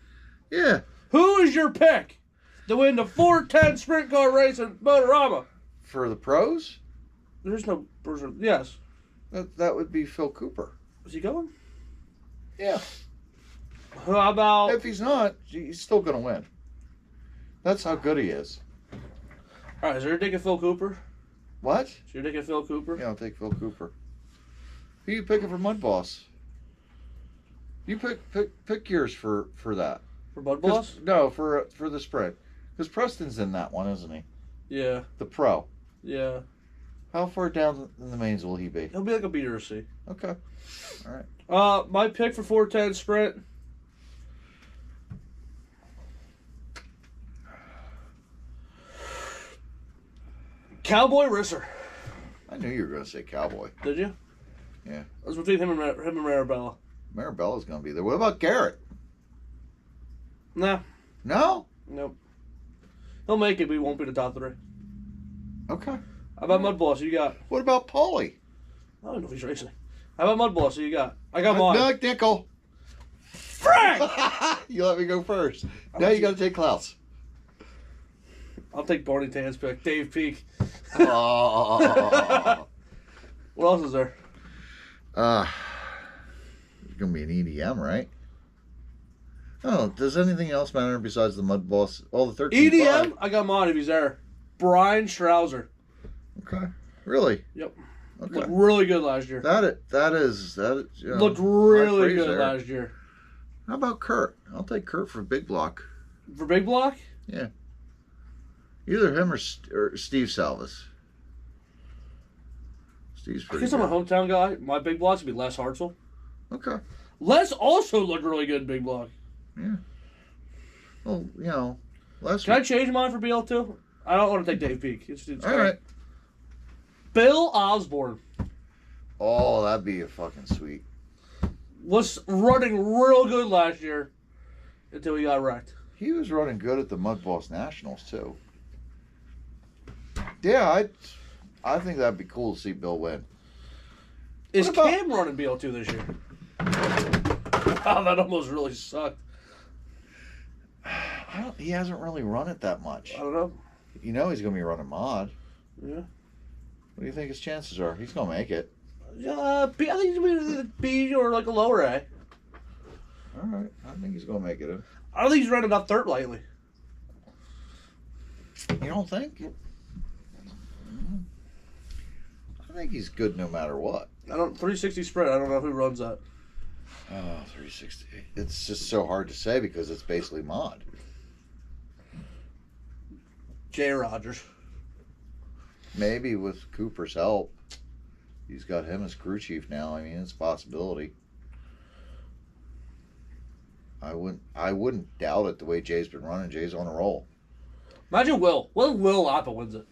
Yeah. Who is your pick to win the 410 sprint car race at Motorama? For the pros? There's no person. Yes. That would be Phil Cooper. Is he going? Yeah. How about... If he's not, he's still going to win. That's how good he is. All right, is there a ticket Phil Cooper? What? Is there a ticket Phil Cooper? Yeah, I'll take Phil Cooper. Who you picking for Mud Boss? You pick yours for that. For Bud Boss? No, for the sprint. Because Preston's in that one, isn't he? Yeah. The pro. Yeah. How far down in the mains will he be? He'll be like a B or a C. Okay. All right. My pick for 410 sprint Cowboy Risser. I knew you were going to say Cowboy. Did you? Yeah. It was between him and Marabella. Marabella's going to be there. What about Garrett? Nah. No? Nope. He'll make it, but he won't be the top 3. Okay. How about Mud Boss? Who you got? What about Paulie? I don't know if he's racing. How about Mud Boss? Who you got? I got mine. Doug Nickel. Frank! You let me go first. Now you got to take Klaus. I'll take Barney Tan's pick. Dave Peak. Oh. What else is there? It's going to be an EDM, right? Oh, does anything else matter besides the Mud Boss? All the 13. EDM? I got mine if he's there. Brian Strouser. Okay. Really? Yep. Okay. Looked really good last year. That is you know, Looked really high praise good there. last year. How about Kurt? I'll take Kurt for Big Block. For Big Block? Yeah. Either him or Steve Salvis. Steve's pretty Because I'm a good. hometown guy, my Big Block's going to be Les Hartzell. Okay. Les also looked really good in Big Block. Yeah. Well, you know, last Can I week. change mine for BL2? I don't want to take Dave Peak. It's All right. Bill Osborne Oh, that'd be a fucking sweet. was running real good last year until he got wrecked. He was running good at the Mud Boss Nationals too. Yeah, I think that'd be cool to see Bill win. Is What about- Cam running BL2 this year? Wow, that almost really sucked. He hasn't really run it that much. I don't know. You know he's going to be running mod. Yeah. What do you think his chances are? He's going to make it. I think he's going to be B or like a lower A. All right. I think he's going to make it. I don't think he's running up third lately. You don't think? I think he's good no matter what. 360 spread. I don't know who runs that. Oh, 360. It's just so hard to say because it's basically mod. Jay Rogers. Maybe with Cooper's help. He's got him as crew chief now. I mean, it's a possibility. I wouldn't doubt it the way Jay's been running. Jay's on a roll. Imagine Will. What if Will Appa wins it?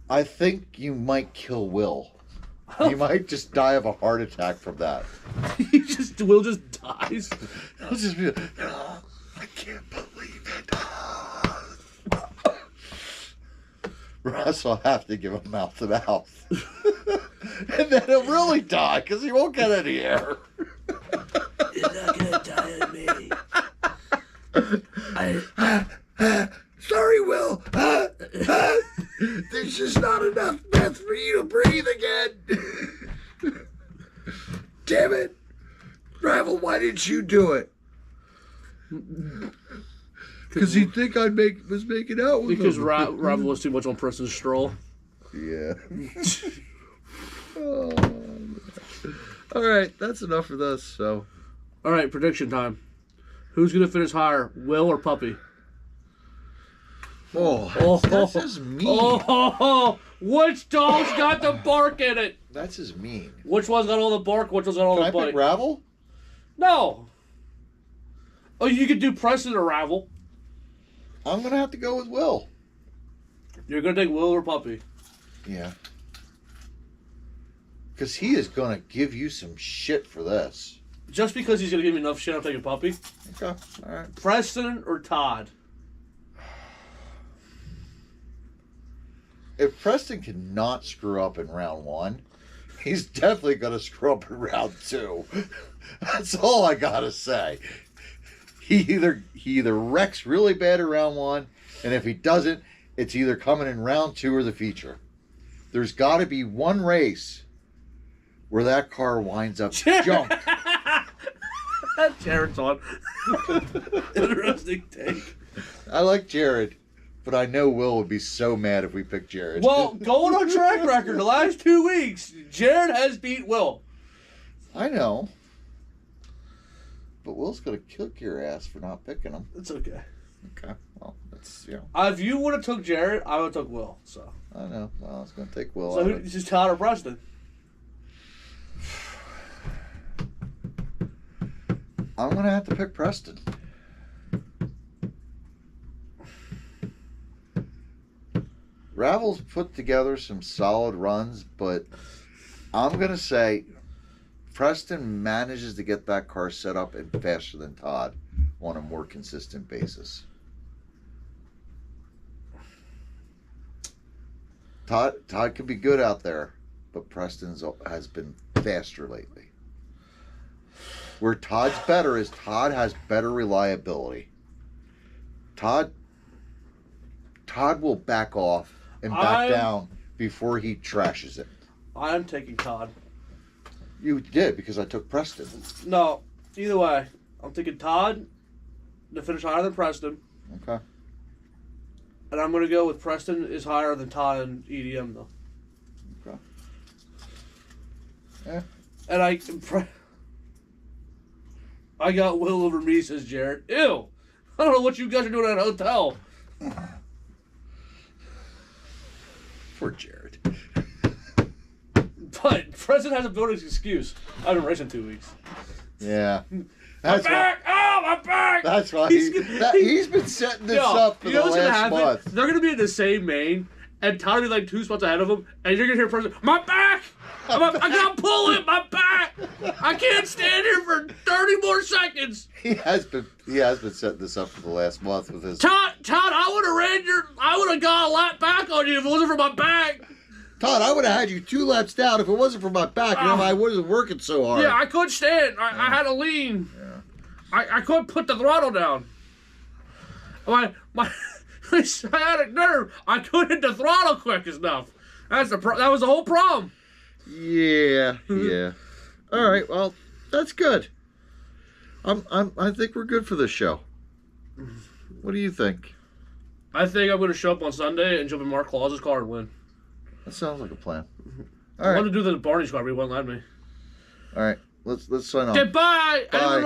I think you might kill Will. He might just die of a heart attack from that. Will just dies. He'll just be like, "Oh, I can't believe it." Russ will have to give him mouth to mouth. And then he'll really die because he won't get any air. You're not gonna die on me. Sorry, Will. There's just not enough breath for you to breathe again. Damn it. Ravel, why didn't you do it? Because he'd think I was making out with Because him. Ravel was too much on Preston Stroll. Yeah. Oh. All right, that's enough for this. So, All right, prediction time. Who's gonna finish higher, Will or Puppy? that's just mean. Oh, which dog's got the bark in it? That's just mean. Which one's got all the bark? Which one's got all Can the I bite? pick Ravel? No. Oh, you could do Preston or Ravel. I'm gonna have to go with Will. You're gonna take Will or Puppy. Yeah. Because he is gonna give you some shit for this. Just because he's gonna give me enough shit, I'm taking Puppy. Okay. All right. Preston or Todd? If Preston cannot screw up in round 1, he's definitely gonna screw up in round 2. That's all I gotta say. He either wrecks really bad in round 1, and if he doesn't, it's either coming in round 2 or the feature. There's got to be one race where that car winds up junk. Jared's on. Interesting take. I like Jared, but I know Will would be so mad if we picked Jared. Well, going on track record, the last 2 weeks, Jared has beat Will. I know. But Will's going to kick your ass for not picking him. It's okay. Okay. Well, that's, If you would have took Jared, I would have took Will. So, I know. Well, I was going to take Will. so out who, of it. this is Todd or Preston? I'm going to have to pick Preston. Ravel's put together some solid runs, but I'm going to say Preston manages to get that car set up and faster than Todd on a more consistent basis. Todd can be good out there, but Preston's has been faster lately. Where Todd's better is Todd has better reliability. Todd will back off and back down before he trashes it. I'm taking Todd. You did, because I took Preston. No, either way, I'm taking Todd to finish higher than Preston. Okay. And I'm going to go with Preston is higher than Todd in EDM, though. Okay. Yeah. And I got Will over me, says Jared. Ew! I don't know what you guys are doing at a hotel. Poor Jared. But Preston has a building excuse. I've been racing 2 weeks. Yeah. My back! Oh, my back! That's why he's been setting this up for the last month. They're going to be in the same main, and Todd will be like 2 spots ahead of him, and you're going to hear Preston, my back! I got to pull it, my back! I can't stand here for 30 more seconds! He has been setting this up for the last month with his... Todd, I would have got a lap back on you if it wasn't for my back! Todd, I would have had you 2 laps down if it wasn't for my back. You know, I wasn't working so hard. Yeah, I couldn't stand. I had to lean. Yeah. I couldn't put the throttle down. My sciatic nerve. I couldn't hit the throttle quick enough. That was the whole problem. Yeah. All right. Well, that's good. I think we're good for this show. What do you think? I think I'm going to show up on Sunday and jump in Mark Claus's car and win. That sounds like a plan. I wanted to do the Barney's car, but he wouldn't let me. All right. Let's sign off. Goodbye. Bye.